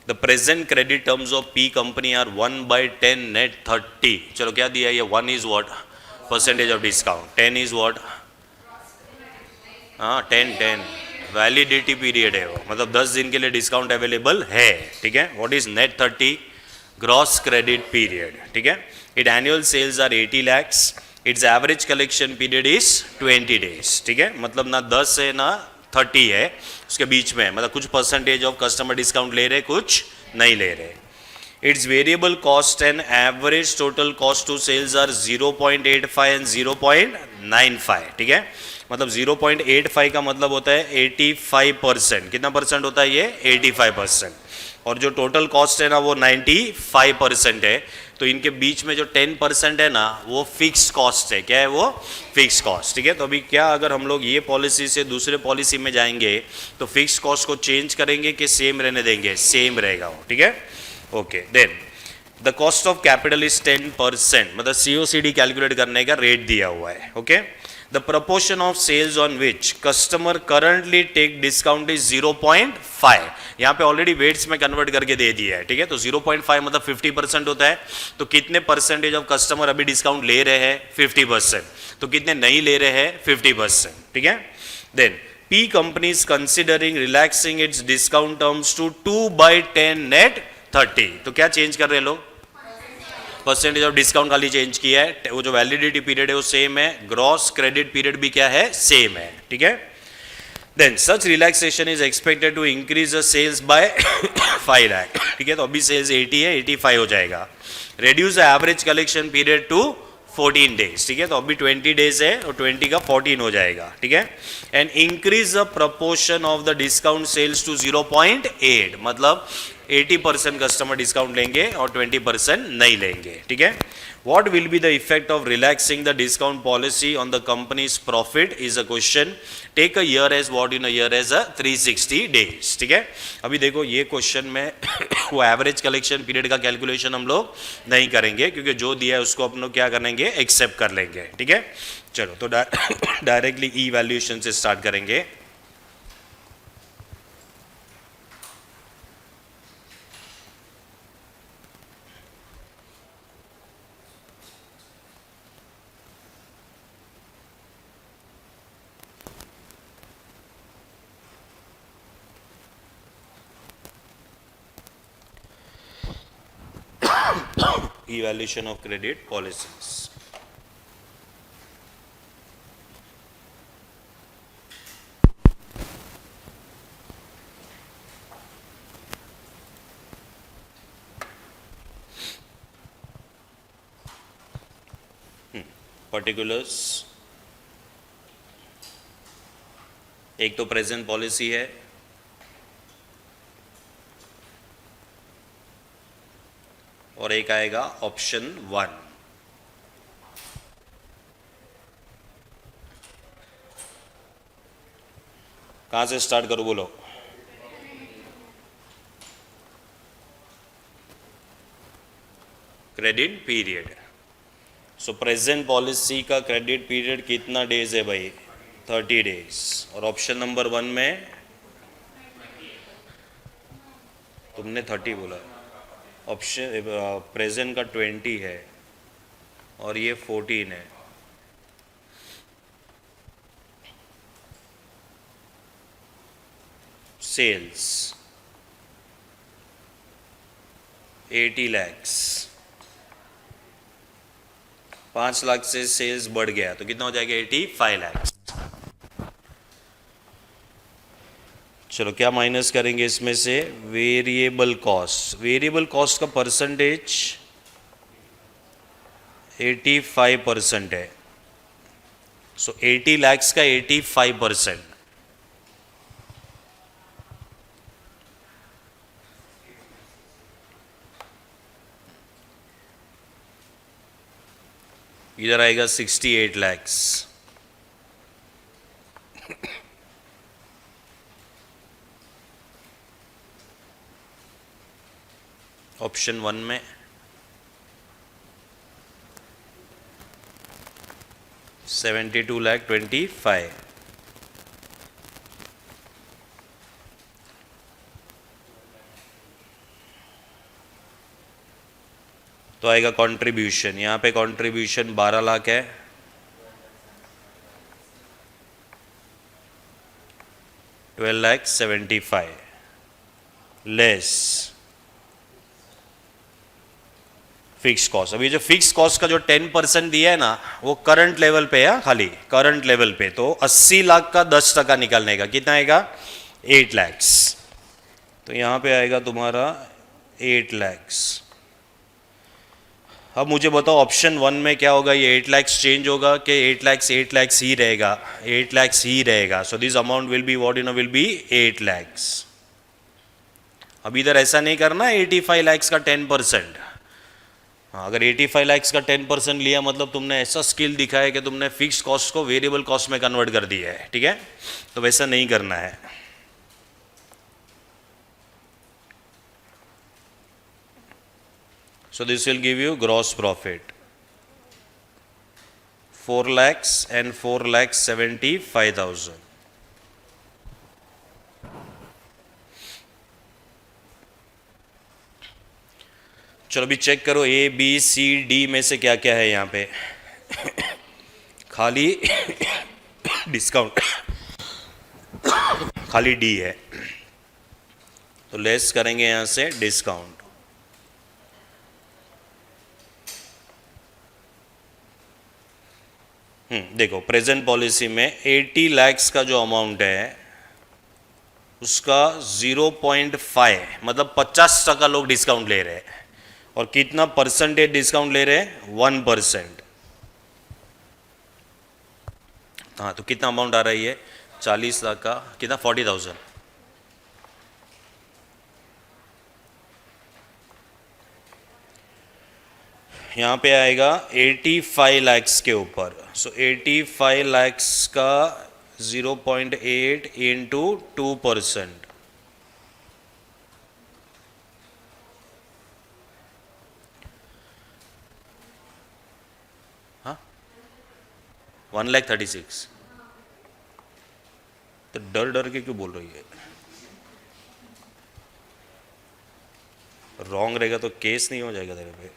[SPEAKER 1] the present credit terms of P company are 1/10 net 30। चलो क्या दिया है ये, 1 is what, percentage of discount, 10 is what, हाँ 10 वैलिडिटी पीरियड है वो, मतलब 10 दिन के लिए डिस्काउंट अवेलेबल है, ठीक है। What is net 30, gross credit period, ठीक है। It annual sales are 80 lakhs, its average collection period is 20 days, ठीक है। मतलब ना 10 है ना 30 है, उसके बीच में, मतलब कुछ परसेंटेज ऑफ कस्टमर डिस्काउंट ले रहे, कुछ नहीं ले रहे। Its variable cost and average total cost to sales are 0.85 and 0.95, ठीक है। मतलब 0.85 का मतलब होता है 85%, कितना परसेंट होता है ये, 85%, और जो टोटल कॉस्ट है ना वो 95% है। तो इनके बीच में जो 10% है ना वो फिक्स कॉस्ट है, क्या है वो, फिक्स कॉस्ट, ठीक है। तो अभी क्या, अगर हम लोग ये पॉलिसी से दूसरे पॉलिसी में जाएंगे तो फिक्स कॉस्ट को चेंज करेंगे कि सेम रहने देंगे, सेम रहेगा वो, ठीक है। Okay, then the cost of capital is 10%, मतलब COCD कैलकुलेट करने का रेट दिया हुआ है, okay. The proportion of sales on which customer currently take discount is 0.5, यहाँ पे ऑलरेडी वेट्स में कन्वर्ट करके दे दिया है, ठीक है। तो 0.5 मतलब 50% होता है, तो कितने परसेंटेज ऑफ कस्टमर अभी डिस्काउंट ले रहे हैं, 50%, तो कितने नहीं ले रहे हैं, 50%, ठीक है। Then P company is considering relaxing its discount terms to 2/10 net 30, तो क्या चेंज कर रहे हैं लोग, परसेंटेज ऑफ डिस्काउंट खाली चेंज किया है, वो जो वैलिडिटी पीरियड है वो सेम है, ग्रॉस क्रेडिट पीरियड भी क्या है, सेम है, ठीक है। Then such relaxation is expected to increase the sales by 5 lakh, ठीक है। तो अभी सेल्स 80 है, 85 हो जाएगा। Reduce the average collection period to 14 days, ठीक है। तो अभी 20 days है और 20 का 14 हो जाएगा, ठीक है। And increase the proportion of the discount sales to 0.8, मतलब 80% कस्टमर डिस्काउंट लेंगे और 20% नहीं लेंगे, ठीक है। What will be the effect of relaxing the discount policy on the company's profit is a question. Take a year as what in a year as a 360 days. ठीक है, अभी देखो ये क्वेश्चन में वो एवरेज कलेक्शन पीरियड का calculation हम लोग नहीं करेंगे, क्योंकि जो दिया है उसको हम लोग क्या करेंगे, एक्सेप्ट कर लेंगे. ठीक है, चलो तो डायरेक्टली ई वैल्यूएशन से स्टार्ट करेंगे. Evaluation of credit policies. Particulars, एक तो प्रेजेंट पॉलिसी है, और एक आएगा ऑप्शन 1. कहां से स्टार्ट करूं बोलो? Credit period. सो प्रेजेंट पॉलिसी का क्रेडिट पीरियड कितना डेज है भाई? 30 डेज. और ऑप्शन नंबर 1 में तुमने 30 बोला, ऑप्शन प्रेजेंट का 20 है और ये 14 है. सेल्स 80 lakhs, 5 लाख से सेल्स बढ़ गया तो कितना हो जाएगा? 85 lakhs. चलो क्या माइनस करेंगे इसमें से? Variable cost. वेरिएबल कॉस्ट का परसेंटेज 85% है. सो 80 lakhs का 85%. इधर आएगा 68 lakhs. ऑप्शन 1 में 72,25,000. तो आएगा कंट्रीब्यूशन. यहाँ पे कंट्रीब्यूशन 12 लाख है, 12,75,000 लेस फिक्स कॉस्ट. अभी जो फिक्स कॉस्ट का जो 10% दिया है ना, वो करंट लेवल पे है, खाली करंट लेवल पे. तो 80 लाख का 10% निकालने का कितना आएगा? 8 lakhs. तो यहाँ पे आएगा तुम्हारा 8 lakhs. अब मुझे बताओ ऑप्शन 1 में क्या होगा? ये 8 lakhs चेंज होगा कि 8 lakhs ही रहेगा? 8 lakhs ही रहेगा. So this amount will be what you no will be 8 lakhs. अब इधर ऐसा नहीं करना 85 lakhs का 10%. अगर 85 lakhs का 10% लिया मतलब तुमने ऐसा स्किल दिखाया कि तुमने फिक्स कॉस्ट को वेरिएबल कॉस्ट में कन्वर्ट कर दिया है. ठीक है, तो वैसा नहीं करना है. So this will give you gross profit 4 lakhs and 4,75,000. चलो अभी चेक करो A B C D में से क्या क्या है यहाँ पे. खाली डिस्काउंट खाली D है, तो लेस करेंगे यहाँ से डिस्काउंट. देखो प्रेजेंट पॉलिसी में 80 lakhs का जो अमाउंट है उसका 0.5 मतलब 50% लोग डिस्काउंट ले रहे हैं. और कितना परसेंटेज डिस्काउंट ले रहे हैं? 1%. हाँ, तो कितना अमाउंट आ रही है? 40 लाख का कितना? 40,000. यहाँ पे आएगा 85 लैक्स के ऊपर, सो 85 लैक्स का 0.8 इंटू 2%, हाँ 1,36,000। तो डर डर के क्यों बोल रही है? रॉन्ग रहेगा तो केस नहीं हो जाएगा तेरे पे।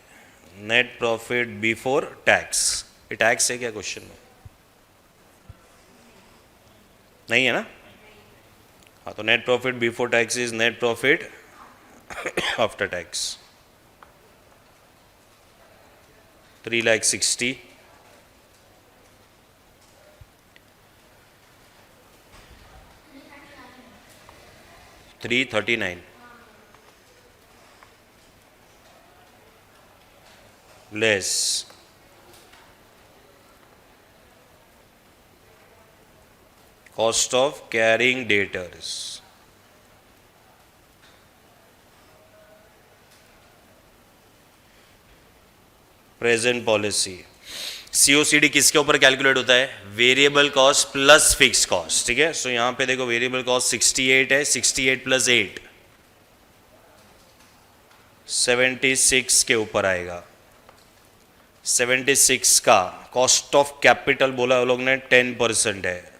[SPEAKER 1] नेट प्रॉफिट बिफोर टैक्स, ये टैक्स है क्या क्वेश्चन में? नहीं है ना? हाँ, तो net profit before tax is net profit after tax. 3,60,000, 339 less cost of carrying debtors, present policy. COCD किसके ऊपर कैलकुलेट होता है? Variable cost plus fix cost, ठीक है। सो यहां पे देखो वेरिएबल कॉस्ट 68 है, 68 प्लस 8 76 के ऊपर आएगा। 76 का कॉस्ट ऑफ कैपिटल बोला वो लोग ने 10% है,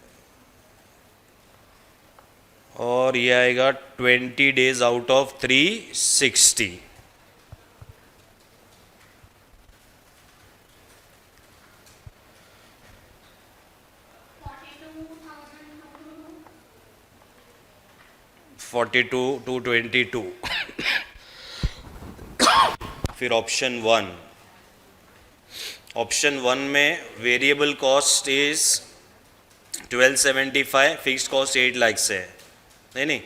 [SPEAKER 1] और ये आएगा 20 डेज आउट ऑफ 360। $42,222। फिर ऑप्शन वन में variable cost is 1275, fixed cost 8 lakh है, नहीं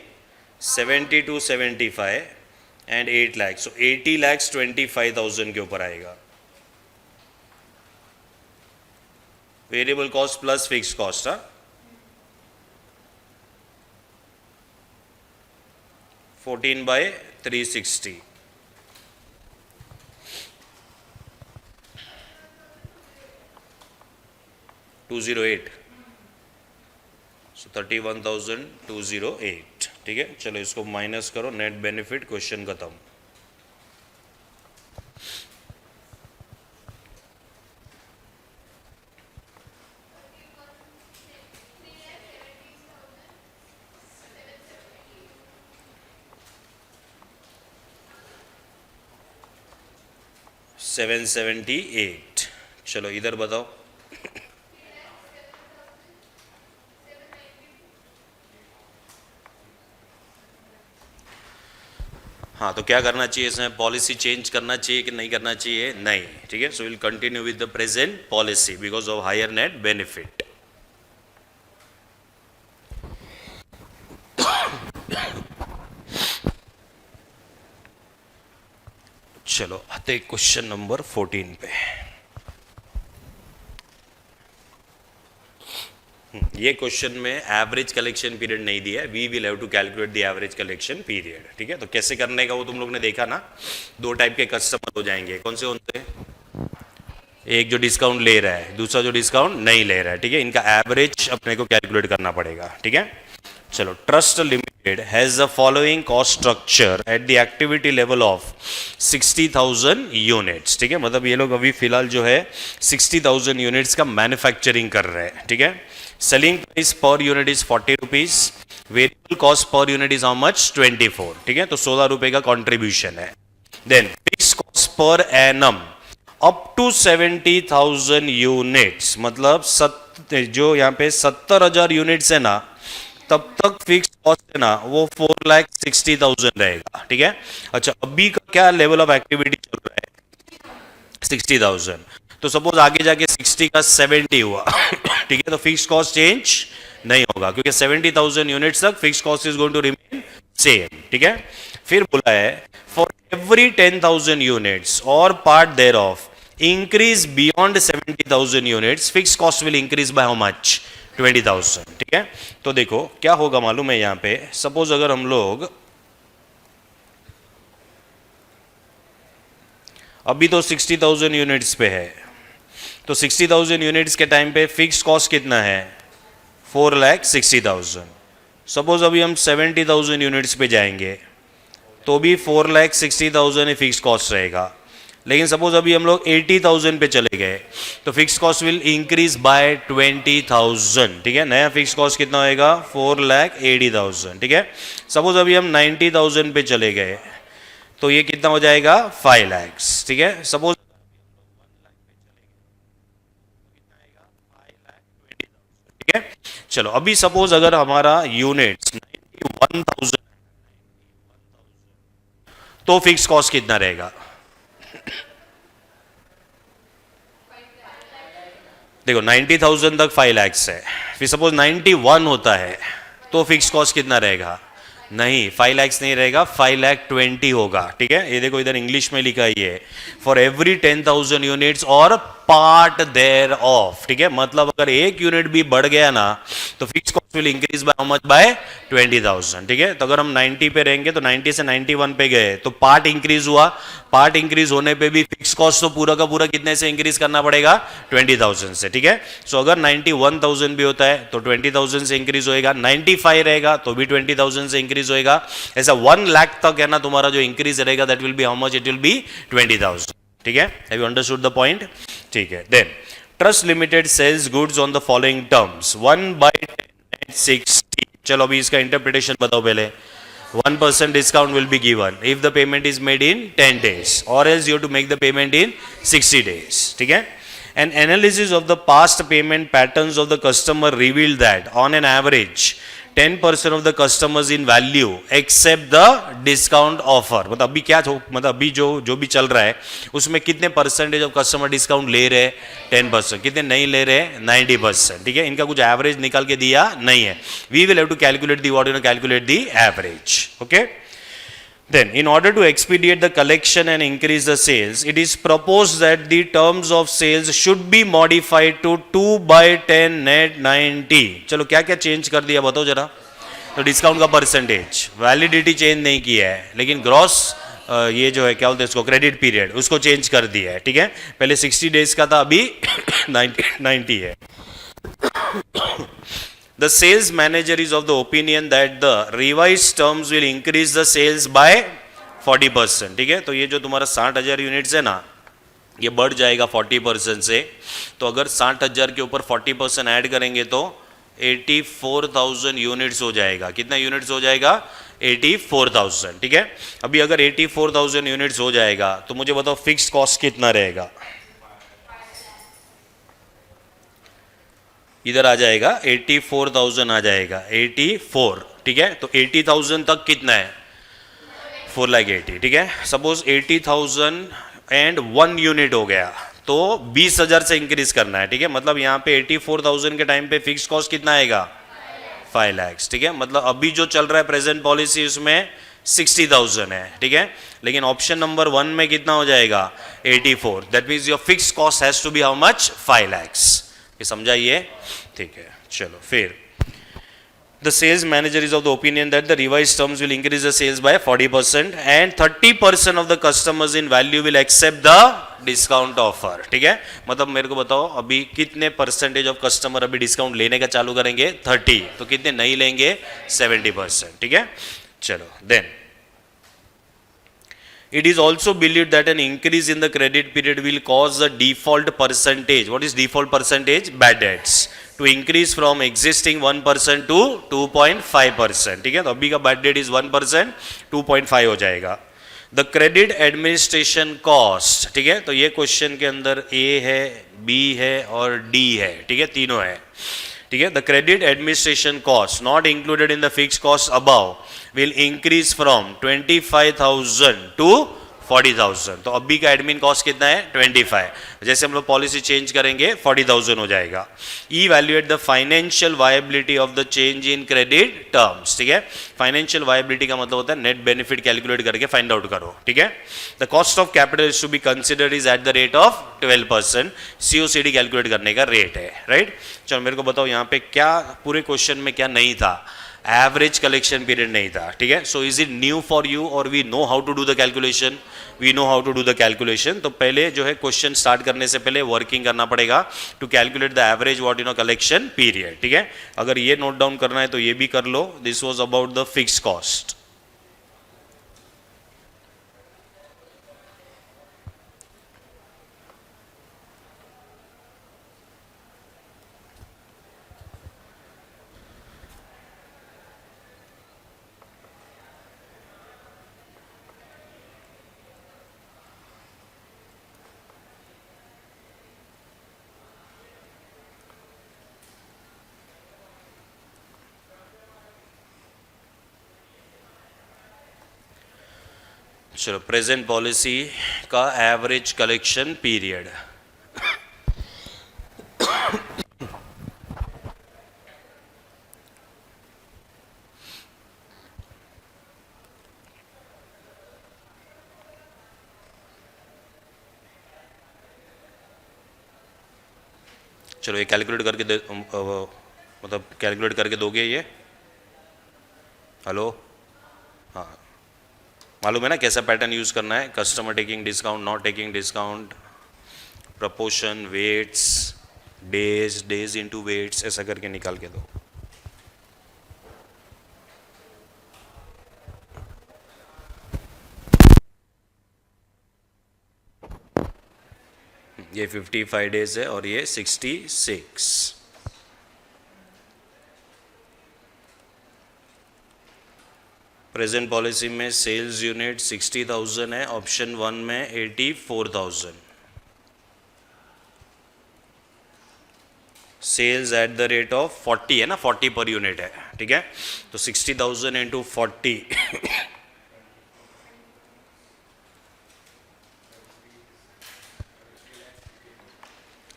[SPEAKER 1] 7275 एंड 8 लाख, सो 80,25,000 के ऊपर आएगा। Variable cost plus fix cost, हाँ 14/360, $208, सो 31,208, ठीक है। चलो इसको माइनस करो, नेट बेनिफिट, क्वेश्चन खत्म। $778। चलो इधर बताओ। हाँ, तो क्या करना चाहिए इसमें? पॉलिसी चेंज करना चाहिए कि नहीं करना चाहिए? नहीं, ठीक है। So will continue with the present policy because of higher net benefit. चलो आते क्वेश्चन नंबर 14 पे। ये क्वेश्चन में एवरेज कलेक्शन पीरियड नहीं दिया है, we will have to calculate the average collection period, ठीक है। तो कैसे करने का वो तुम लोग ने देखा ना, दो टाइप के कस्टमर हो जाएंगे। कौन से होते हैं? एक जो डिस्काउंट ले रहा है, दूसरा जो डिस्काउंट नहीं ले रहा है, ठीक है। इनका एवरेज अपने को कैलकुलेट करना पड़ेगा, ठीक है। चलो, trust limited has the following cost structure at the activity level of 60,000 units, ठीक है। मतलब ये लोग अभी फिलहाल जो है 60,000 यूनिट्स का मैन्युफैक्चरिंग कर रहे हैं, ठीक है। Selling price per unit is 40 rupees, variable cost per unit is how much? 24, ठीक है। तो 16 रुपए का कॉन्ट्रीब्यूशन है। Then fix cost per annum up to 70,000 units, मतलब जो यहाँ पे 70,000 यूनिट्स है ना, तब तक फिक्स कॉस्ट है ना वो 4,60,000 रहेगा, ठीक है। अच्छा, अभी का क्या लेवल ऑफ एक्टिविटी चल रहा है? 60,000। तो सपोज आगे जाके 60 का 70 हुआ ठीक है, तो फिक्स कॉस्ट चेंज नहीं होगा क्योंकि 70,000 यूनिट्स तक fix cost is going to remain same, ठीक है। फिर बोला है फॉर एवरी 10,000 यूनिट्स और part thereof increase beyond 70,000 units, fix cost will increase by how much? 20,000, ठीक है। तो देखो क्या होगा मालूम है, यहां पे सपोज अगर हम लोग अभी तो 60,000 यूनिट्स पे है, तो 60,000 यूनिट्स के टाइम पे फिक्स्ड कॉस्ट कितना है 4,60,000। सपोज अभी हम 70,000 यूनिट्स पे जाएंगे तो भी 4,60,000 ही फिक्स्ड कॉस्ट रहेगा। लेकिन सपोज अभी हम लोग 80,000 पे चले गए तो fix cost will increase bye 20,000। ठीक है, नया फिक्स कॉस्ट कितना होएगा 4,80,000। ठीक है, सपोज अभी हम 90,000 पे चले गए तो ये कितना हो जाएगा 5 लाख। ठीक है, सपोज ठीक है, चलो अभी सपोज अगर हमारा यूनिट्स 91,000 तो फिक्स कॉस्ट कितना रहेगा। देखो 90,000 तक 5 लाख है, फिर सपोज 91 होता है तो फिक्स कॉस्ट कितना रहेगा, नहीं 5 लाख नहीं रहेगा, 5,20,000 होगा। ठीक है, ये देखो इधर इंग्लिश में लिखा ही है फॉर एवरी 10,000 यूनिट्स और पार्ट देयर ऑफ। ठीक है, मतलब अगर एक यूनिट भी बढ़ गया ना तो fix cost will increase by how much, by 20,000। ठीक है, तो अगर हम 90 पे रहेंगे तो 90 से 91 पे गए तो पार्ट इंक्रीज हुआ, पार्ट इंक्रीज होने पे भी फिक्स कॉस्ट तो पूरा का पूरा कितने से इंक्रीज करना पड़ेगा 20,000 से। ठीक है, सो अगर 91,000 भी होता है तो 20,000 से इंक्रीज होएगा, 95 रहेगा तो भी 20,000 से इंक्रीज होएगा, ऐसा 1 लाख तक है ना तुम्हारा जो इंक्रीज रहेगा that will be how much, it will be 20,000। ठीक है, have you understood the point. ठीक है, then Trust Limited sales goods on the following terms 1/10/60। चलो अभी इसका इंटरप्रिटेशन बताओ पहले। 1% discount will be given if the payment is made in 10 days or else you have to make the payment in 60 days. ठीक है, an analysis of the past payment patterns of the customer revealed that on an average 10% of the customers in value except the discount offer। मतलब अभी क्या मतलब अभी जो भी चल रहा है उसमें कितने परसेंटेज ऑफ कस्टमर डिस्काउंट ले रहे हैं 10%, कितने नहीं ले रहे 90%। ठीक है, इनका कुछ एवरेज निकाल के दिया नहीं है, we will have to calculate the what, you know, calculate the average. Okay, then in order to expedite the collection and increase the sales it is proposed that the terms of sales should be modified to 2/10 net 90। चलो क्या क्या change कर दिया बताओ जरा। तो discount का percentage, validity change नहीं किया है, लेकिन ग्रॉस ये जो है क्या बोलते हैं इसको, क्रेडिट पीरियड, उसको चेंज कर दिया है। ठीक है, पहले 60 डेज का था, अभी 90 है। The sales manager is of the opinion that the revised terms will increase the sales by 40%। ठीक है, तो ये जो तुम्हारा 60,000 यूनिट्स है ना ये बढ़ जाएगा 40% से, तो अगर 60,000 के ऊपर 40% ऐड करेंगे तो 84,000 यूनिट्स हो जाएगा। कितना यूनिट्स हो जाएगा 84,000। ठीक है, अभी अगर 84,000 यूनिट्स हो जाएगा तो मुझे बताओ फिक्स्ड कॉस्ट कितना रहेगा, इधर आ जाएगा 84,000 आ जाएगा 84। ठीक है, तो 80,000 तक कितना है 4,80,000। ठीक है, सपोज 80,000 एंड 1 यूनिट हो गया तो 20,000 से इंक्रीज करना है। ठीक है, मतलब यहाँ पे 84,000 के टाइम पे फिक्स कॉस्ट कितना आएगा 5 लाख। ठीक है, मतलब अभी जो चल रहा है प्रेजेंट पॉलिसी उसमें 60,000 है। ठीक है, लेकिन ऑप्शन नंबर 1 में कितना हो जाएगा 84, that means your fix cost has to be how much 5 lakh. ये समझाइए। ठीक है, चलो फिर the sales manager is of the opinion that the revised terms will increase the sales by 40% and 30% of the customers in value will accept the discount offer। ठीक है, मतलब मेरे को बताओ अभी कितने परसेंटेज ऑफ कस्टमर अभी डिस्काउंट लेने का चालू करेंगे 30, तो कितने नहीं लेंगे 70%। ठीक है, चलो then it is also believed that an increase in the credit period will cause the default percentage, what is default percentage, bad debts, to increase from existing 1% to 2.5%। ठीक है, तो अभी का bad debt is 1%, 2.5 हो जाएगा। The credit administration cost, ठीक है, तो ये क्वेश्चन के अंदर ए है, बी है और डी है। ठीक है, तीनों है। ठीक है, the credit administration cost not included in the fix cost above will increase from 25,000 to 40,000। तो अभी का एडमिन कॉस्ट कितना है 25, जैसे हम लोग पॉलिसी चेंज करेंगे 40,000 हो जाएगा। Evaluate the financial viability of the change in credit terms. ठीक है, फाइनेंशियल वायबिलिटी का मतलब होता है नेट बेनिफिट कैलकुलेट करके फाइंड आउट करो। ठीक है, the cost of capital is to be considered is at the rate of 12%। COCD calculate करने का रेट है, राइट। चलो मेरे को बताओ यहाँ पे क्या पूरे क्वेश्चन में क्या नहीं था। एवरेज कलेक्शन पीरियड नहीं था, ठीक है. So is it new for you और we know how to do the calculation? We know how to do the calculation. तो पहले जो है क्वेश्चन स्टार्ट करने से पहले वर्किंग करना पड़ेगा to calculate the average what collection period, ठीक है. अगर ये नोट डाउन करना है तो ये भी कर लो. This was about the fixed cost. चलो, प्रेजेंट पॉलिसी का एवरेज कलेक्शन पीरियड. चलो ये कैलकुलेट करके दे, मतलब कैलकुलेट करके दोगे ये? हेलो, हाँ, मालूम है ना कैसा पैटर्न यूज करना है? Customer taking discount, not taking discount, proportion, weights, days, days into weights, ऐसा करके निकाल के दो. ये 55 डेज है और ये 66. प्रेजेंट पॉलिसी में सेल्स यूनिट 60,000 है, ऑप्शन 1 में 84,000. Sales at the rate of 40 है ना, 40 पर यूनिट है, ठीक है. तो 60,000 इंटू 40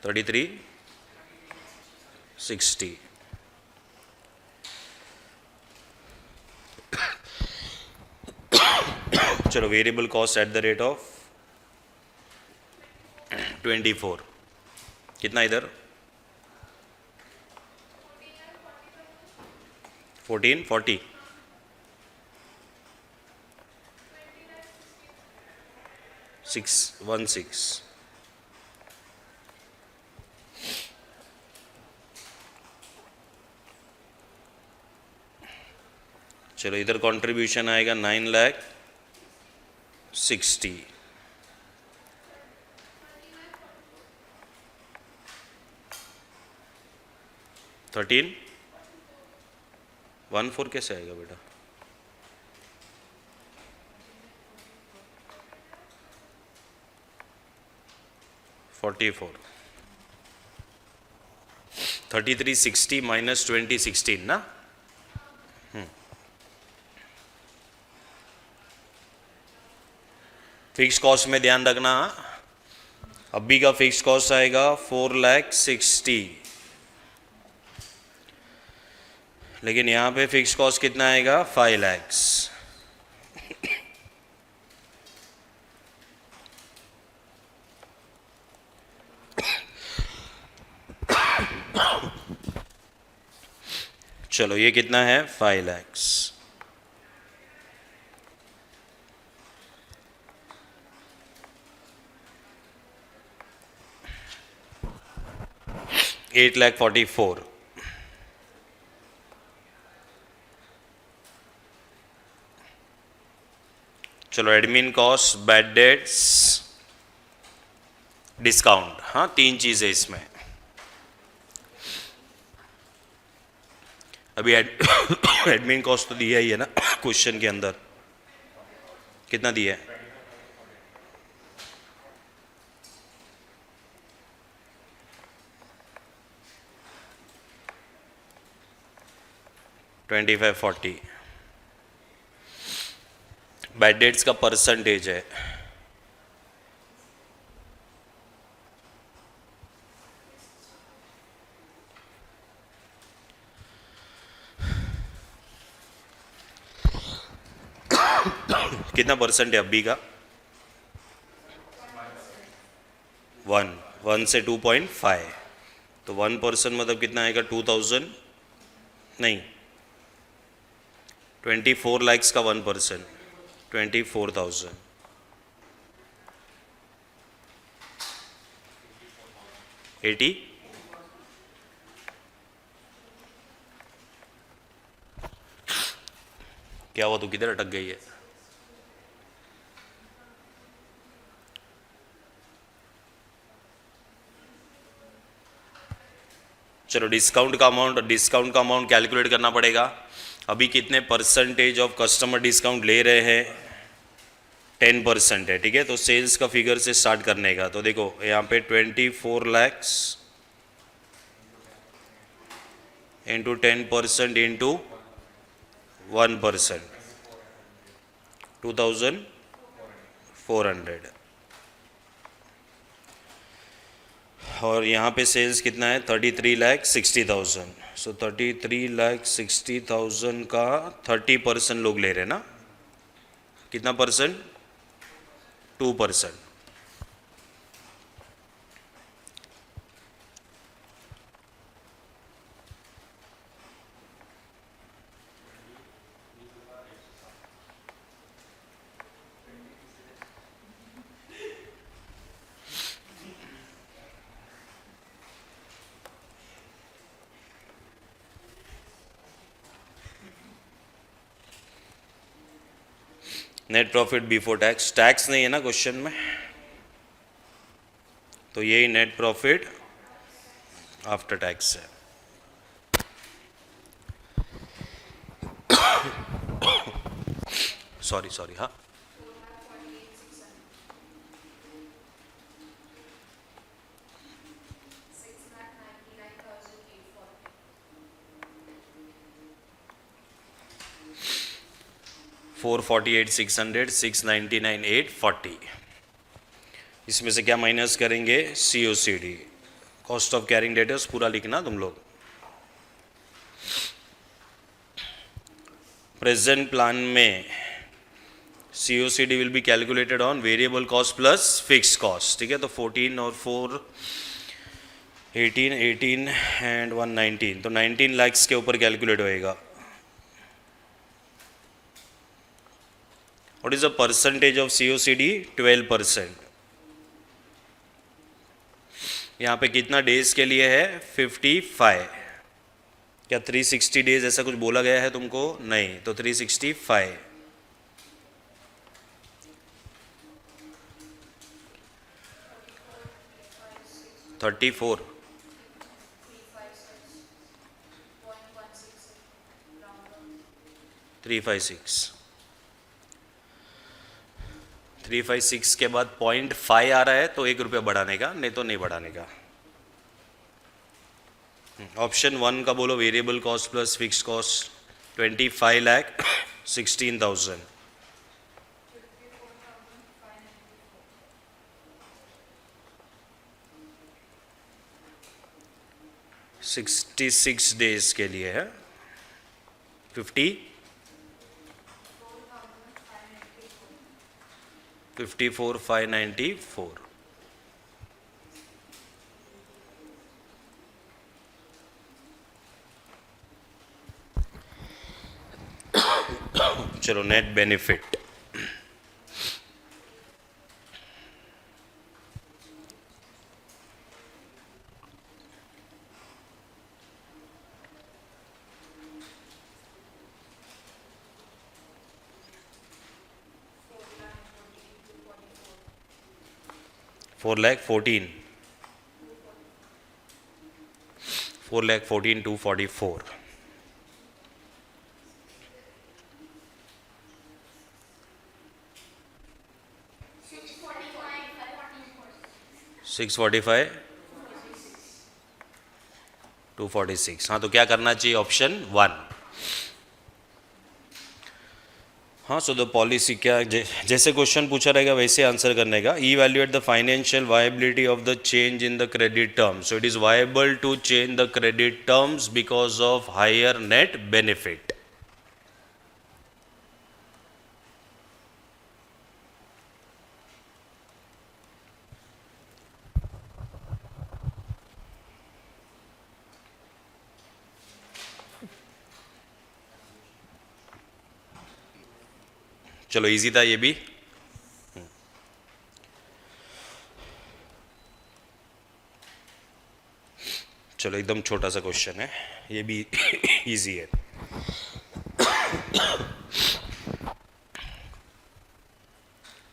[SPEAKER 1] 3360. चलो, variable cost at the rate of 24. कितना इधर? 14, 40. सिक्स 16. चलो, इधर कंट्रीब्यूशन आएगा 9,60,000. 1314 कैसे आएगा बेटा? 44. 3360 माइनस 2016 ना. फिक्स कॉस्ट में ध्यान रखना, अभी का फिक्स कॉस्ट आएगा 4,60,000, लेकिन यहां पे फिक्स कॉस्ट कितना आएगा? 5 लाख. चलो, ये कितना है? 5 लाख. $8,44,000. चलो, admin cost, bad debts, discount. हाँ, 3 चीज़ है इसमें. अभी एडमिन कॉस्ट तो दिया ही है ना क्वेश्चन के अंदर. कितना दिया है? 2540. बैड डेट्स का परसेंटेज है. कितना परसेंट है अभी का? 1 से 2.5. तो 1% मतलब कितना आएगा? 2000 नहीं, 24 lakhs का 1%, 24,000, 80, क्या हुआ, तू किधर अटक गई है? चलो डिस्काउंट का अमाउंट कैलकुलेट करना पड़ेगा। अभी कितने परसेंटेज ऑफ कस्टमर डिस्काउंट ले रहे हैं? 10% है, ठीक है। तो सेल्स का फिगर से स्टार्ट करने का, तो देखो यहाँ पे 24 लैक्स इंटू 10% इंटू 1%, 2,400। और यहाँ पे सेल्स कितना है? 33,60,000। सो 33,60,000 का 30% लोग ले रहे हैं ना? कितना percent? 2%। Net profit before tax, tax नहीं है ना क्वेश्चन में, तो यही नेट प्रॉफिट आफ्टर टैक्स है। सॉरी हाँ, $448,600, $699,840। इसमें से क्या माइनस करेंगे? COCD, cost of carrying debtors, पूरा लिखना तुम लोग। प्रेजेंट प्लान में COCD will be calculated on variable cost plus fix cost, ठीक है। तो 14 और 4 18, 18 एंड 1 19, तो 19 लाख्स के ऊपर कैलकुलेट होएगा। What is the percentage of COCD? 12%। यहाँ पे कितना डेज के लिए है? 55। क्या 360 डेज ऐसा कुछ बोला गया है तुमको? नहीं, तो 365। 34, 356, 356 के बाद 0.5 आ रहा है, तो 1 रुपया बढ़ाने का, नहीं तो नहीं बढ़ाने का। ऑप्शन 1 का बोलो, variable cost plus fix cost 25,16,000। 66 days के लिए है। 54,594। चलो नेट बेनिफिट, $4,14,244। 645, 246। हाँ, तो क्या करना चाहिए? ऑप्शन 1। हाँ, सो द पॉलिसी क्या, जैसे क्वेश्चन पूछा रहेगा वैसे आंसर करने का। Evaluate the financial viability of the change in the credit terms. So it is viable to change the credit terms because of higher net benefit. चलो easy था ये भी। चलो एकदम छोटा सा क्वेश्चन है, ये भी इजी है।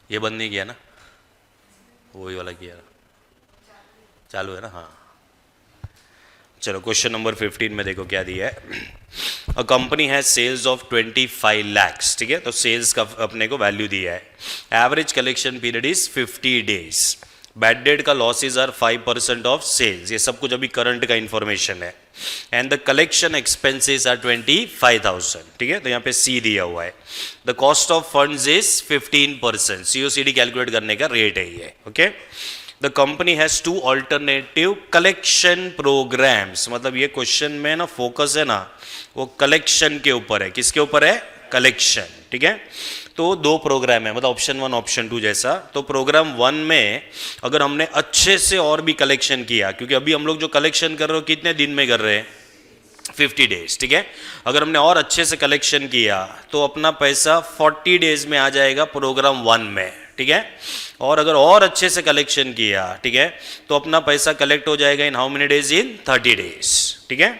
[SPEAKER 1] ये बंद नहीं किया ना, वही वाला किया, चालू है ना, हाँ। चलो क्वेश्चन नंबर 15 में देखो क्या दिया है। A company has sales of 25 lakhs, ठीक है, तो सेल्स का अपने को वैल्यू दिया है। Average collection period is 50 days. Bad debt का लॉसेज आर 5% ऑफ सेल्स, ये सब कुछ अभी करंट का इंफॉर्मेशन है। And the collection expenses are 25,000, ठीक है, तो यहाँ पे सी दिया हुआ है। The cost of funds is 15%, COCD calculate करने का रेट है ये, okay. The company has 2 alternative collection programs, मतलब ये क्वेश्चन में ना फोकस है ना वो कलेक्शन के ऊपर है। किसके ऊपर है? कलेक्शन, ठीक है। तो 2 प्रोग्राम है, मतलब ऑप्शन 1 ऑप्शन 2 जैसा। तो प्रोग्राम 1 में अगर हमने अच्छे से और भी कलेक्शन किया, क्योंकि अभी हम लोग जो कलेक्शन कर रहे हो कितने दिन में कर रहे हैं? 50 डेज, ठीक है। अगर हमने और अच्छे से कलेक्शन किया तो अपना पैसा 40 डेज में आ जाएगा प्रोग्राम 1 में, ठीक है। और अगर और अच्छे से कलेक्शन किया, ठीक है, तो अपना पैसा कलेक्ट हो जाएगा in how many days? In 30 days, ठीक है।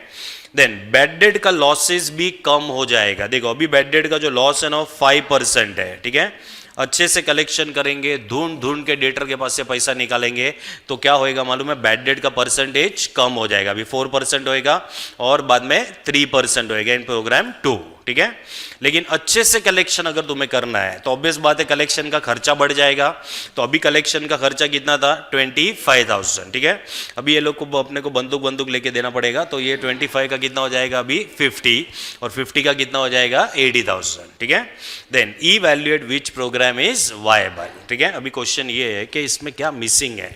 [SPEAKER 1] देन बैड डेट का लॉसेस भी कम हो जाएगा। देखो अभी बैड डेट का जो लॉस है ना 5% है, ठीक है। अच्छे से कलेक्शन करेंगे, ढूंढ ढूंढ के डेटर के पास से पैसा निकालेंगे तो क्या होएगा मालूम है? बैड डेट का परसेंटेज कम हो जाएगा। अभी 4% होएगा और बाद में 3% होएगा इन प्रोग्राम 2, ठीक है। लेकिन अच्छे से कलेक्शन अगर तुम्हें करना है तो ऑब्वियस बात है कलेक्शन का खर्चा बढ़ जाएगा। तो अभी कलेक्शन का खर्चा कितना था? 25,000, ठीक है। अभी ये लोग को अपने को बंदूक लेके देना पड़ेगा, तो ये 25 का कितना हो जाएगा? अभी 50, और 50 का कितना हो जाएगा? 80,000, ठीक है। Then evaluate which program is viable, ठीक है। अभी क्वेश्चन ये है कि इसमें क्या मिसिंग है?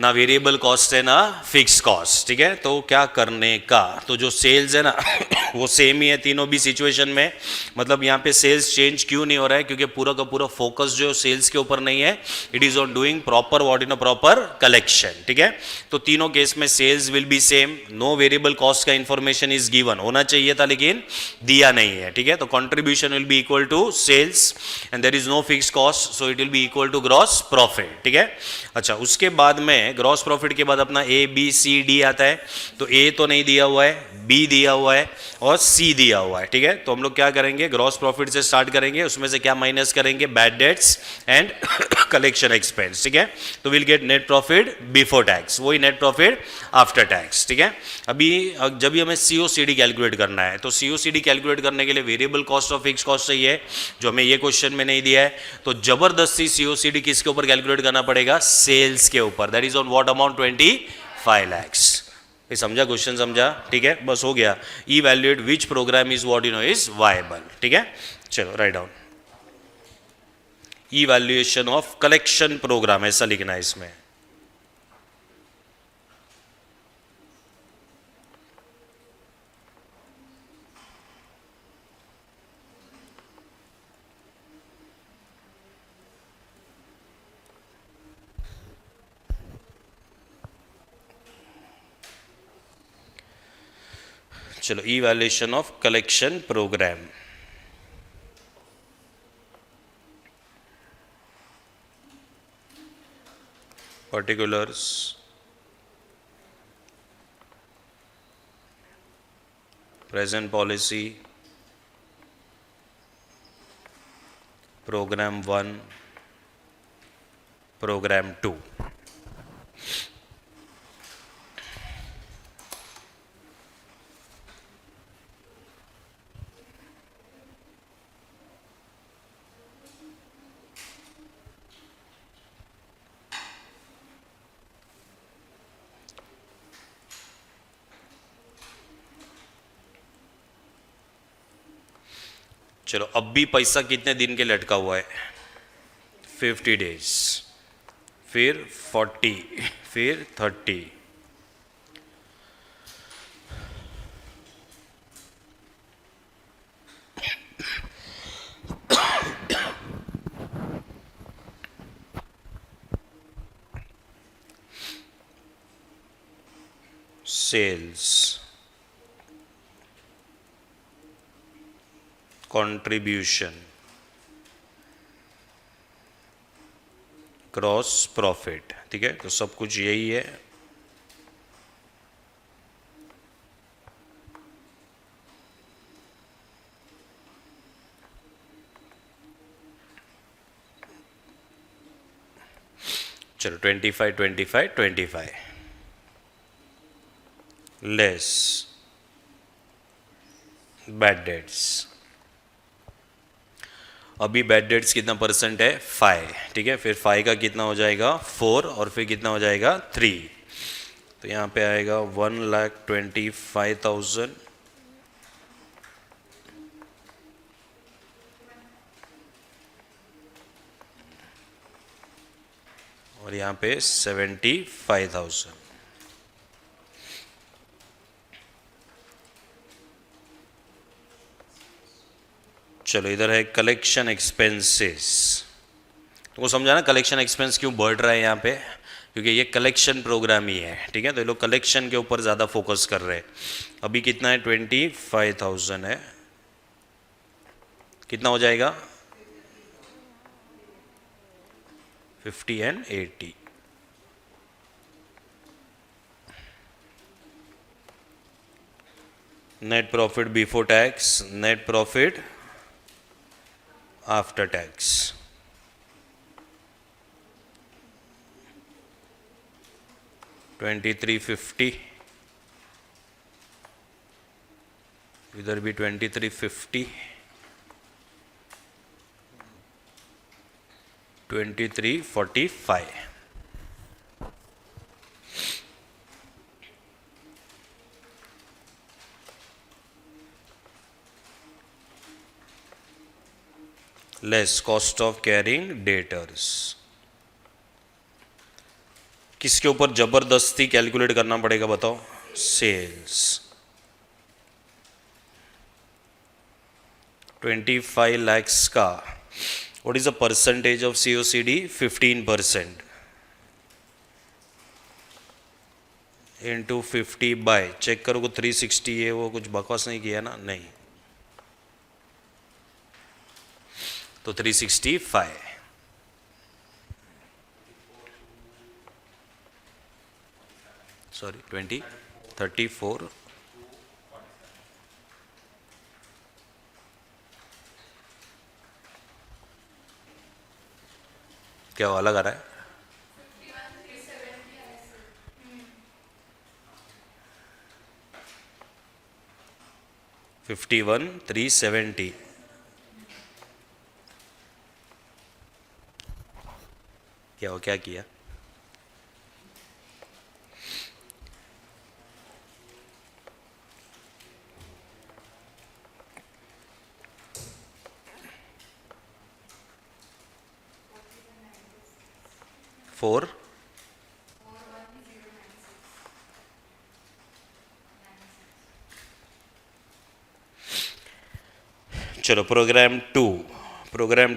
[SPEAKER 1] ना वेरिएबल कॉस्ट है ना फिक्स कॉस्ट, ठीक है। तो क्या करने का? तो जो सेल्स है ना वो सेम ही है तीनों भी सिचुएशन में। मतलब यहाँ पे सेल्स चेंज क्यों नहीं हो रहा है? क्योंकि पूरा का पूरा फोकस जो सेल्स के ऊपर नहीं है, it is on doing proper what in a proper collection, ठीक है। तो तीनों केस में sales will be same. No variable cost का इंफॉर्मेशन इज गिवन, होना चाहिए था लेकिन दिया नहीं है, ठीक है। तो contribution will be equal to sales and there is no fix cost, so it will be equal to gross profit, ठीक है। अच्छा, उसके बाद में ग्रॉस प्रॉफिट के बाद अपना ए बी सी डी आता है। तो ए तो नहीं दिया हुआ है, बी दिया हुआ है और सी दिया हुआ है, ठीक है। तो हम लोग क्या करेंगे? ग्रॉस प्रॉफिट से स्टार्ट करेंगे, उसमें से क्या माइनस करेंगे? Bad debts and collection expense, ठीक है। तो will get net profit before tax, वही नेट प्रॉफिट आफ्टर टैक्स, ठीक है। अभी जब भी हमें सीओसीडी कैलकुलेट करना है तो सीओसीडी कैलकुलेट करने के लिए वेरिएबल कॉस्ट और फिक्स कॉस्ट चाहिए, जो हमें ये क्वेश्चन में नहीं दिया है। तो जबरदस्ती सीओसीडी किसके ऊपर कैलकुलेट करना पड़ेगा? सेल्स के ऊपर। That is on what amount? 25 lakhs. ये समझा? क्वेश्चन समझा? ठीक है, बस हो गया। Evaluate which program is what you know is viable, ठीक है। चलो write down. Evaluation of collection program, ऐसा लिखना है इसमें। चलो, evaluation of collection program. Particulars, present policy, program 1, program 2। चलो, अब भी पैसा कितने दिन के लटका हुआ है? 50 डेज, फिर 40, फिर 30। सेल्स कंट्रीब्यूशन क्रॉस प्रॉफिट, ठीक है, तो सब कुछ यही है। चलो 25 25 25 लेस बैड डेट्स। अभी बैड डेट्स कितना परसेंट है 5, ठीक है, फिर 5 का कितना हो जाएगा 4 और फिर कितना हो जाएगा 3, तो यहाँ पे आएगा 1,25,000 और यहाँ पे 75,000। चलो इधर है कलेक्शन एक्सपेंसेस। तुमको समझा ना कलेक्शन एक्सपेंस क्यों बढ़ रहा है यहाँ पे, क्योंकि ये कलेक्शन प्रोग्राम ही है, ठीक है, तो ये लोग कलेक्शन के ऊपर ज़्यादा फोकस कर रहे हैं। अभी कितना है 25,000 है, कितना हो जाएगा 50 and 80। Net profit before tax, net profit after tax. $2350, इधर भी 2350, 2345। Less cost of carrying debtors. किसके ऊपर जबरदस्ती कैलकुलेट करना पड़ेगा बताओ, सेल्स। 25 lakhs का what is the percentage of COCD 15% into 50 by, check करो को 360 है, वो कुछ बकवास नहीं किया ना, नहीं, तो 365। सॉरी 20 34 क्या अलग आ रहा है, 51,370। क्या हो, क्या किया, फोर, चलो प्रोग्राम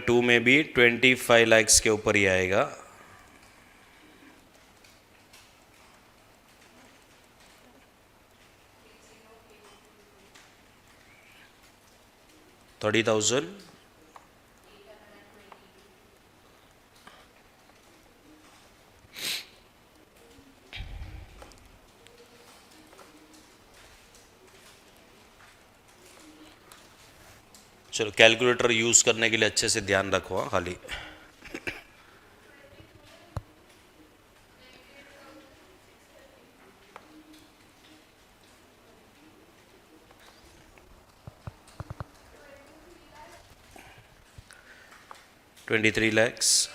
[SPEAKER 1] 2 में भी 25 lakhs के ऊपर ही आएगा। $30,000, चलो कैलकुलेटर यूज करने के लिए अच्छे से ध्यान रखो, हाँ, खाली $23 lakhs,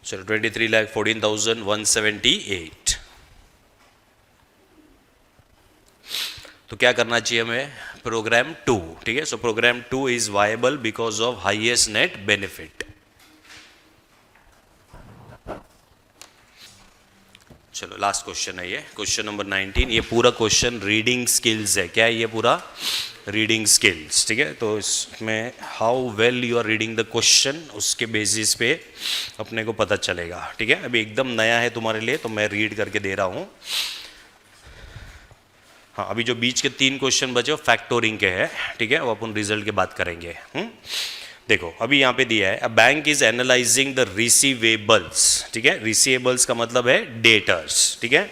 [SPEAKER 1] चलो 23,14,178। तो क्या करना चाहिए हमें, प्रोग्राम 2, ठीक है, so program 2 is viable because of highest net benefit. चलो लास्ट क्वेश्चन है ये, क्वेश्चन नंबर 19। ये पूरा क्वेश्चन रीडिंग स्किल्स है, क्या है ये पूरा रीडिंग स्किल्स, ठीक है। तो इसमें how well you are reading the question, उसके बेसिस पे अपने को पता चलेगा, ठीक है। अभी एकदम नया है तुम्हारे लिए तो मैं रीड करके दे रहा हूँ। हाँ, अभी जो बीच के 3 क्वेश्चन बचे वो फैक्टोरिंग के हैं, ठीक है, वो अपन रिजल्ट के बात करेंगे। देखो अभी यहाँ पे दिया है a bank is analysing the receivables, ठीक है। रिसीवेबल्स का मतलब है डेटर्स, ठीक है।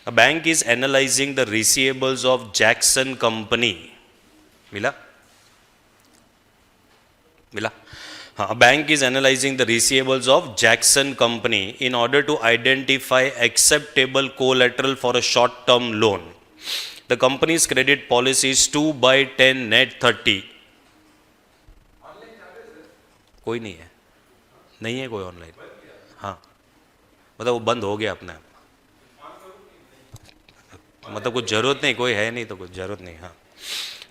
[SPEAKER 1] A bank is analysing the receivables of Jackson company, मिला मिला, हाँ। Bank is analysing the receivables of Jackson company in order to identify acceptable collateral for a short term loan. The company's credit policy is 2/10 net 30। कोई नहीं है, नहीं है कोई online, हाँ, मतलब वो बंद हो गया अपने आप, मतलब कुछ जरूरत नहीं, कोई है नहीं तो कुछ जरूरत नहीं। हाँ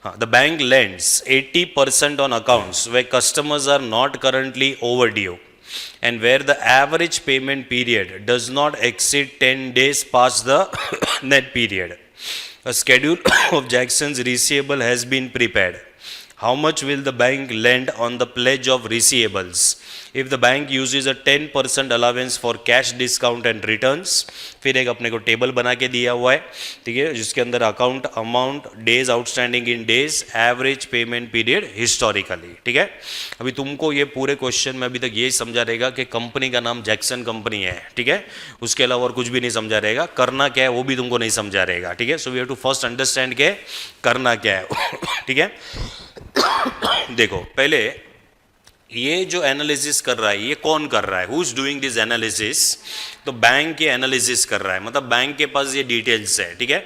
[SPEAKER 1] हाँ, the bank lends 80% on accounts where customers are not currently overdue and where the average payment period does not exceed 10 days past the net period. A schedule of Jackson's receivable has been prepared. How much will the bank lend on the pledge of receivables? If the bank uses a 10% allowance for cash discount and returns, फिर एक अपने को table बना के दिया हुआ है, ठीक है, जिसके अंदर account amount, days outstanding in days, average payment period historically, ठीक है। अभी तुमको ये पूरे क्वेश्चन में अभी तक यही समझा रहेगा कि कंपनी का नाम जैक्सन कंपनी है, ठीक है, उसके अलावा और कुछ भी नहीं समझा रहेगा। करना क्या है वो भी तुमको नहीं समझा रहेगा, ठीक है। So we have to first understand के करना क्या है, ठीक है। देखो पहले ये जो एनालिसिस कर रहा है ये कौन कर रहा है, who is doing this analysis? तो बैंक ये एनालिसिस कर रहा है, मतलब बैंक के पास ये डिटेल्स है, ठीक है।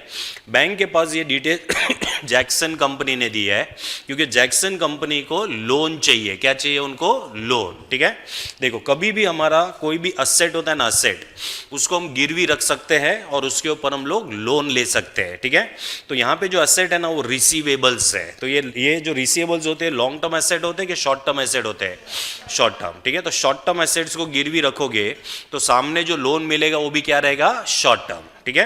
[SPEAKER 1] बैंक के पास ये डिटेल जैक्सन कंपनी ने दी है, क्योंकि जैक्सन कंपनी को लोन चाहिए। क्या चाहिए उनको? लोन, ठीक है। देखो कभी भी हमारा कोई भी असेट होता है ना, असेट, उसको हम गिरवी रख सकते हैं और उसके ऊपर हम लोग लोन ले सकते हैं, ठीक है। तो यहाँ पे जो असेट है ना वो रिसीवेबल्स है। तो ये जो रिसीवेबल्स होते हैं लॉन्ग टर्म एसेट होते हैं कि शॉर्ट टर्म एसेट होते हैं? शॉर्ट टर्म, ठीक है। तो शॉर्ट टर्म एसेट्स को गिरवी रखोगे तो सामने जो लोन मिलेगा वो भी क्या रहेगा? शॉर्ट टर्म, ठीक है।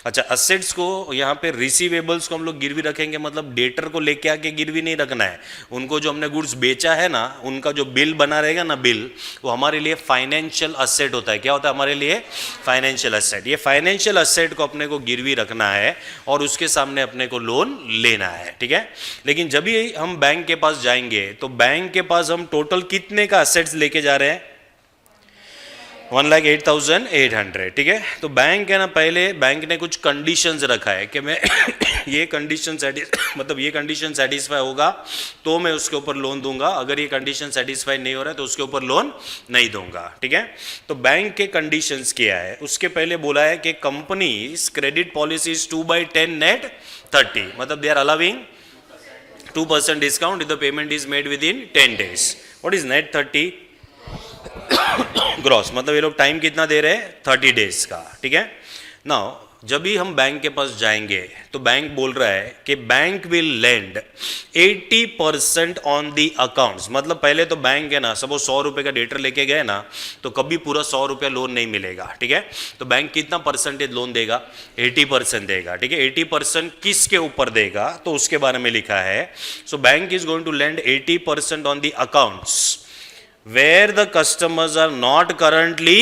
[SPEAKER 1] अच्छा, असेट्स को यहाँ पे रिसीवेबल्स को हम लोग गिरवी रखेंगे, मतलब डेटर को लेके आके गिरवी नहीं रखना है, उनको जो हमने गुड्स बेचा है ना उनका जो बिल बना रहेगा ना, बिल, वो हमारे लिए फाइनेंशियल असेट होता है। क्या होता है हमारे लिए? Financial asset. ये फाइनेंशियल असेट को अपने को गिरवी रखना है और उसके सामने अपने को लोन लेना है, ठीक है। लेकिन जब भी हम बैंक के पास जाएंगे तो बैंक के पास हम टोटल कितने का असेट्स लेके जा रहे हैं? 1,08,800, ठीक है। तो बैंक है ना, पहले बैंक ने कुछ कंडीशंस रखा है कि मैं ये कंडीशन मतलब ये कंडीशन सेटिस्फाई होगा तो मैं उसके ऊपर लोन दूंगा, अगर ये कंडीशन सेटिस्फाई नहीं हो रहा है तो उसके ऊपर लोन नहीं दूंगा, ठीक है। तो बैंक के कंडीशंस क्या है? उसके पहले बोला है कि company credit policy is 2/10 net 30, मतलब they are allowing 2% discount if the payment is made within 10 days। What is net 30? Gross, मतलब ये लोग टाइम कितना दे रहे हैं? 30 days का, ठीक है। नाउ जब भी हम बैंक के पास जाएंगे तो बैंक बोल रहा है कि bank will lend 80% on the accounts, मतलब पहले तो बैंक है ना, सपोज 100 रुपये का डेटर लेके गए ना तो कभी पूरा 100 रुपया लोन नहीं मिलेगा, ठीक है। तो बैंक कितना परसेंटेज लोन देगा? 80% देगा, ठीक है। 80% किसके ऊपर देगा तो उसके बारे में लिखा है। So bank is going to lend 80% on the accounts where the customers are not currently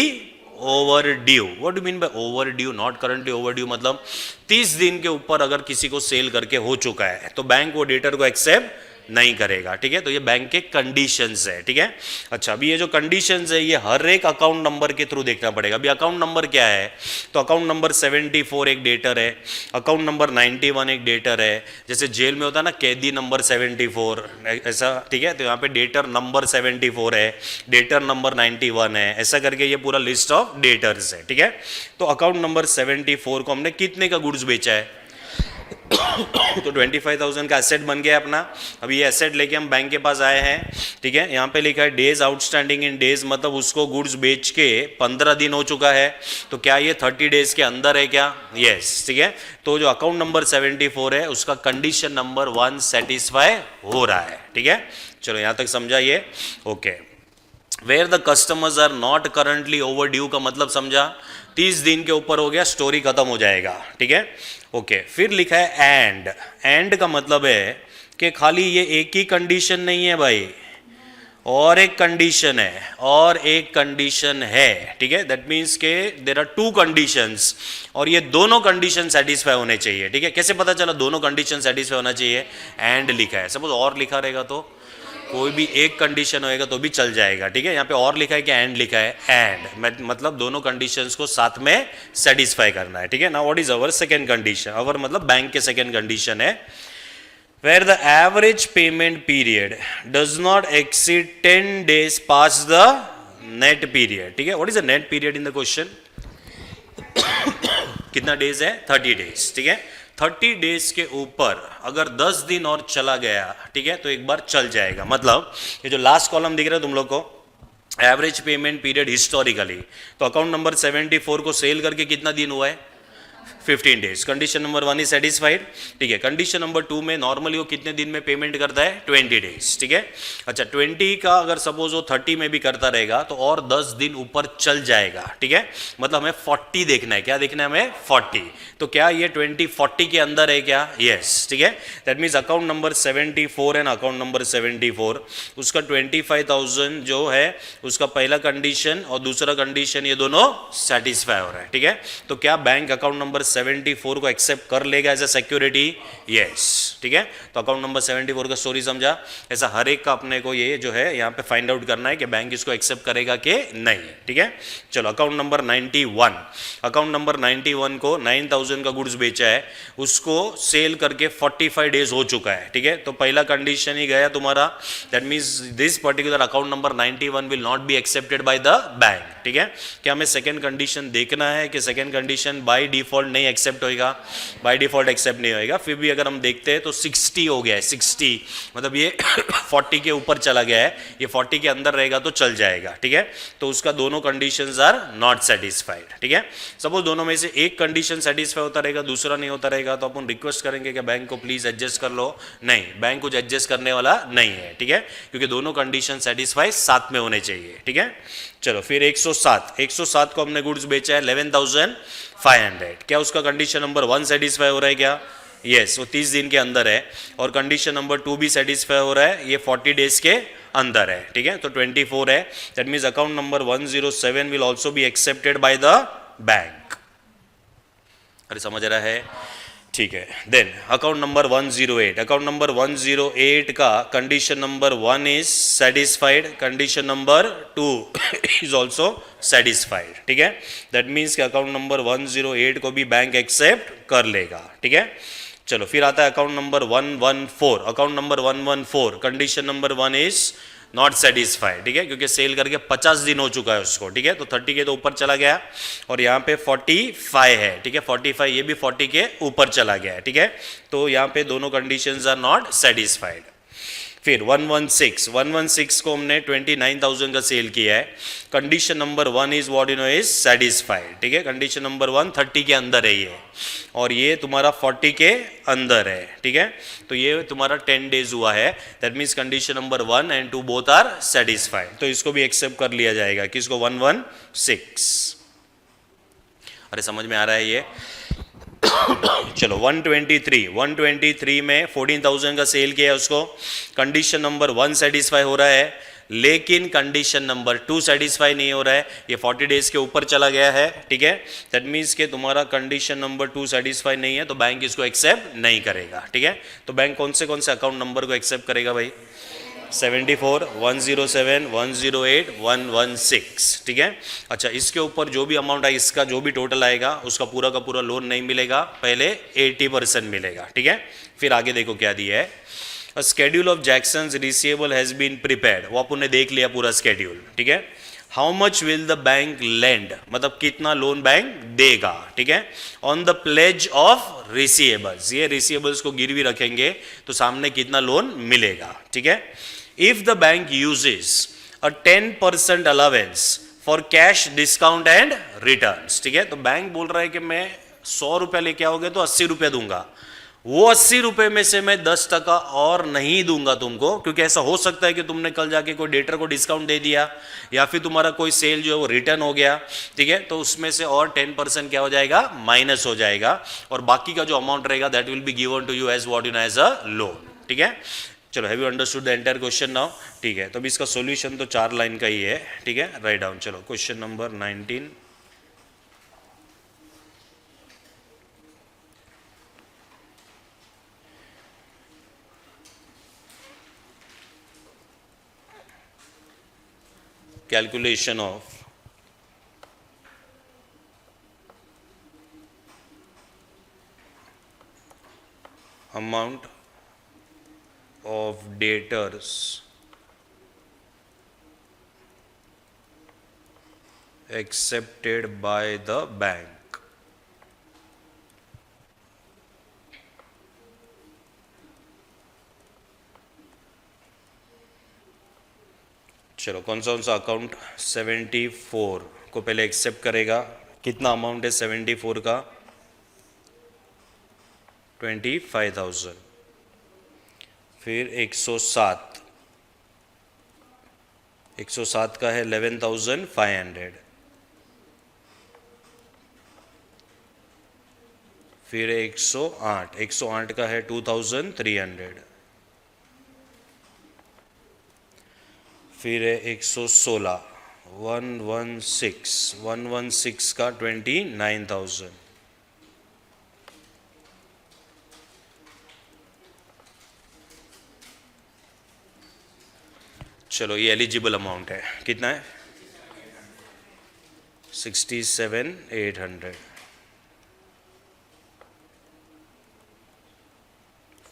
[SPEAKER 1] overdue। what do you mean by overdue? not currently overdue मतलब 30 दिन के ऊपर अगर किसी को सेल करके हो चुका है तो बैंक वो डेटर को एक्सेप्ट नहीं करेगा, ठीक है। तो ये बैंक के कंडीशंस है, ठीक है। अच्छा, अभी ये जो कंडीशंस है ये हर एक अकाउंट नंबर के थ्रू देखना पड़ेगा। अभी अकाउंट नंबर क्या है? तो अकाउंट नंबर 74 एक डेटर है, अकाउंट नंबर 91 एक डेटर है। जैसे जेल में होता है ना कैदी नंबर 74 ऐसा, ठीक है। तो यहाँ पे डेटर नंबर 74 है, डेटर नंबर 91 है, ऐसा करके ये पूरा लिस्ट ऑफ डेटर्स है, ठीक है। तो अकाउंट नंबर 74 को हमने कितने का गुड्स बेचा है? तो 25,000 का एसेट बन गया अपना। अभी ये एसेट लेके हम बैंक के पास आए हैं, ठीक है। यहाँ पे लिखा है डेज आउटस्टैंडिंग इन डेज, मतलब उसको गुड्स बेच के 15 दिन हो चुका है। तो क्या ये 30 डेज के अंदर है क्या? यस, ठीक है। तो जो अकाउंट नंबर 74 है उसका कंडीशन नंबर 1 सेटिस्फाई हो रहा है, ठीक है। चलो यहाँ तक समझा ये? Okay. Where the customers are not currently overdue का मतलब समझा? 30 दिन के ऊपर हो गया, स्टोरी खत्म हो जाएगा, ठीक है। ओके, फिर लिखा है एंड का मतलब है कि खाली ये एक ही कंडीशन नहीं है भाई, और एक कंडीशन है, और एक कंडीशन है, ठीक है। दैट मीन्स के देयर आर टू कंडीशंस, और ये दोनों कंडीशन सेटिस्फाई होने चाहिए, ठीक है। कैसे पता चला दोनों कंडीशन सेटिस्फाई होना चाहिए? एंड लिखा है। सपोज और लिखा रहेगा तो कोई भी एक कंडीशन होएगा तो भी चल जाएगा, ठीक है। यहाँ पे और लिखा है कि एंड लिखा है, एंड मतलब दोनों कंडीशंस को साथ में सेटिस्फाई करना है, ठीक है ना। What is our second condition? Our मतलब बैंक के सेकंड कंडीशन है, where the average payment period does not exceed 10 days past the net period, ठीक है। what is the net period in the question? कितना डेज है? 30 days, ठीक है। 30 days के ऊपर अगर 10 दिन और चला गया, ठीक है, तो एक बार चल जाएगा। मतलब ये जो लास्ट कॉलम दिख रहा है तुम लोग को, एवरेज पेमेंट पीरियड हिस्टोरिकली, तो अकाउंट नंबर 74 को सेल करके कितना दिन हुआ है? 15 days. Condition number 1 is satisfied, ठीक है। कंडीशन नंबर 2 में नॉर्मली वो कितने दिन में पेमेंट करता है? 20 डेज, ठीक है। अच्छा, 20 का अगर सपोज वो 30 में भी करता रहेगा तो और 10 दिन ऊपर चल जाएगा, ठीक है। मतलब हमें 40 देखना है। क्या देखना है हमें? 40। तो क्या ये 20 40 के अंदर है क्या? यस, ठीक है। That means account number 74 and account number 74, उसका 25,000 जो है उसका पहला कंडीशन और दूसरा कंडीशन ये दोनों सेटिस्फाई हो रहा है, ठीक है। तो क्या बैंक अकाउंट नंबर 74 को एक्सेप्ट कर लेगा एज अ सिक्योरिटी? यस, ठीक है। तो अकाउंट नंबर 74 का स्टोरी समझा। ऐसा हर एक का अपने को ये जो है यहाँ पे फाइंड आउट करना है कि बैंक इसको एक्सेप्ट करेगा कि नहीं, ठीक है। चलो अकाउंट नंबर 91, अकाउंट नंबर 91 को 9,000 का गुड्स बेचा है, उसको सेल करके 45 डेज हो चुका है, ठीक है। तो पहला कंडीशन ही गया तुम्हारा, that means this particular account number 91 will not be accepted by the bank, ठीक है। क्या हमें सेकंड कंडीशन देखना है कि सेकंड कंडीशन बाय डिफॉल्ट नहीं एक्सेप्ट होएगा? बाय डिफॉल्ट एक्सेप्ट नहीं होएगा। फिर भी अगर हम देखते हैं तो 60 हो गया है, 60 मतलब ये 40 के ऊपर चला गया है, ये 40 के अंदर रहेगा तो चल जाएगा, ठीक है। तो उसका दोनों कंडीशंस आर नॉट सेटिस्फाइड, ठीक है। सपोज दोनों में से एक कंडीशन सेटिस्फाई होता रहेगा, दूसरा नहीं होता रहेगा, तो अपन रिक्वेस्ट करेंगे कि बैंक को प्लीज एडजस्ट कर लो। नहीं, बैंक कुछ एडजस्ट करने वाला नहीं है, ठीक है, क्योंकि दोनों कंडीशन सेटिस्फाई साथ में होने चाहिए, ठीक है। चलो फिर 107 को हमने गुड्स बेचा है 11,500, क्या उसका कंडीशन नंबर 1 सेटिस्फाई हो रहा है क्या? यस, वो 30 दिन के अंदर है, और कंडीशन नंबर 2 भी सेटिस्फाई हो रहा है, ये 40 डेज के अंदर है, ठीक है। तो 24 है, that means account number 107 will also be accepted by the bank. अरे समझ रहा है? ठीक है। Then account number 108, account number 108 का condition number 1 is satisfied, condition number 2 is also satisfied, ठीक है। दैट मीन्स कि अकाउंट नंबर 108 को भी बैंक एक्सेप्ट कर लेगा, ठीक है। चलो फिर आता है account number 114, account number 114 condition number 1 is not satisfied, ठीक है, क्योंकि सेल करके 50 दिन हो चुका है उसको, ठीक है। तो 30 के तो ऊपर चला गया, और यहाँ पे 45 है, ठीक है, 45 ये भी 40 के ऊपर चला गया है, ठीक है। तो यहाँ पे दोनों कंडीशंस आर नॉट सेटिस्फाइड। फिर 116 को हमने 29,000 का सेल किया है, condition number 1 is what you know is satisfied, ठीक है। कंडीशन नंबर 1 30 के अंदर है ये, और ये तुम्हारा 40 के अंदर है, ठीक है। तो ये तुम्हारा 10 डेज हुआ है, that means condition number 1 and 2 both are satisfied, तो इसको भी एक्सेप्ट कर लिया जाएगा। किसको? 116। अरे समझ में आ रहा है ये? चलो 123 में 14,000 का सेल किया है उसको, कंडीशन नंबर 1 सेटिस्फाई हो रहा है, लेकिन कंडीशन नंबर 2 सेटिस्फाई नहीं हो रहा है, ये 40 डेज के ऊपर चला गया है, ठीक है। दैट मीन्स कि तुम्हारा कंडीशन नंबर 2 सेटिस्फाई नहीं है, तो बैंक इसको एक्सेप्ट नहीं करेगा, ठीक है। तो बैंक कौन से अकाउंट नंबर को एक्सेप्ट करेगा भाई? 74, 107, 108, 116, ठीक है। अच्छा, इसके ऊपर जो भी अमाउंट है, इसका जो भी टोटल आएगा उसका पूरा का पूरा लोन नहीं मिलेगा, पहले 80% मिलेगा, ठीक है। फिर आगे देखो क्या दिया है, a schedule of Jackson's receivable has been prepared, वो अपन ने देख लिया पूरा स्केड्यूल, ठीक है। How much will the bank lend, मतलब कितना लोन बैंक देगा, ठीक है, on the pledge of receivables, ये रिसीवेबल्स को गिरवी रखेंगे तो सामने कितना लोन मिलेगा, ठीक है। If the bank uses a 10% allowance for cash discount and returns, ठीक है। तो बैंक बोल रहा है कि मैं 100 रुपया लेके आओगे तो 80 रुपया दूंगा, वो 80 रुपए में से मैं 10% और नहीं दूंगा तुमको, क्योंकि ऐसा हो सकता है कि तुमने कल जाके कोई डेटर को डिस्काउंट दे दिया, या फिर तुम्हारा कोई सेल जो है वो रिटर्न हो गया, ठीक है। तो उसमें से और 10% क्या हो जाएगा? माइनस हो जाएगा, और बाकी का जो अमाउंट रहेगा that will be given to you as what you know as a loan, ठीक है। चलो, have you understood the entire question now? ठीक है, तो अभी इसका सॉल्यूशन तो 4 लाइन का ही है, ठीक है, राइट डाउन। चलो, question number 19। Calculation of amount of debtors accepted by the bank। चलो, कौन सा अकाउंट 74 को पहले एक्सेप्ट करेगा? कितना अमाउंट है 74 का? 25,000। फिर 107 का है 11,500। फिर 108 का है 2,300। फिर है 116 का 29,000। चलो, ये एलिजिबल अमाउंट है, कितना है? 67,800।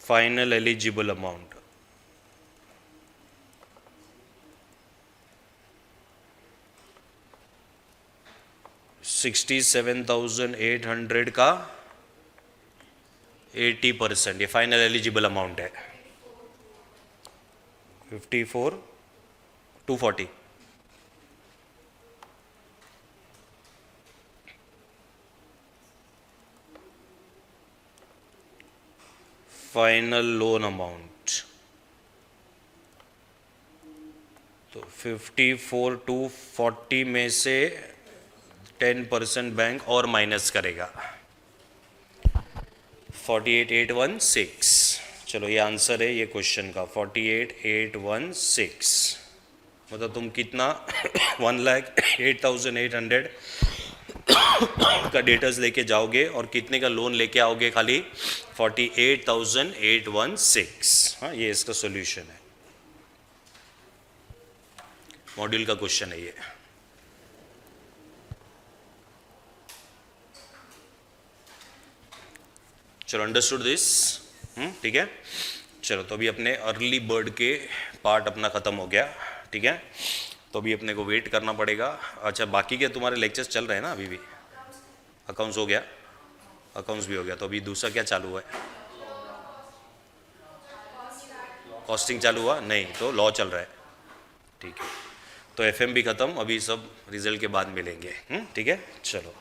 [SPEAKER 1] फाइनल एलिजिबल अमाउंट 67,800 का 80%, ये फाइनल एलिजिबल अमाउंट है। 54,240। फाइनल लोन अमाउंट तो 54,240 में से 10% बैंक और माइनस करेगा, 48,816। चलो, ये आंसर है ये क्वेश्चन का, 48,816। मतलब तुम कितना 1,08,800 का डेटर्स लेके जाओगे और कितने का लोन लेके आओगे? खाली 48,816। हाँ, ये इसका सॉल्यूशन है, मॉड्यूल का क्वेश्चन है ये। चलो, अंडरस्टूड दिस? ठीक है। चलो, तो अभी अपने अर्ली बर्ड के पार्ट अपना ख़त्म हो गया, ठीक है। तो अभी अपने को वेट करना पड़ेगा। अच्छा, बाकी के तुम्हारे लेक्चर्स चल रहे हैं ना अभी भी? अकाउंट्स हो गया, अकाउंट्स भी हो गया, तो अभी दूसरा क्या चालू है? कॉस्टिंग चालू हुआ नहीं, तो लॉ चल रहा है, ठीक है। तो एफएम भी ख़त्म, अभी सब रिजल्ट के बाद मिलेंगे, ठीक है। चलो।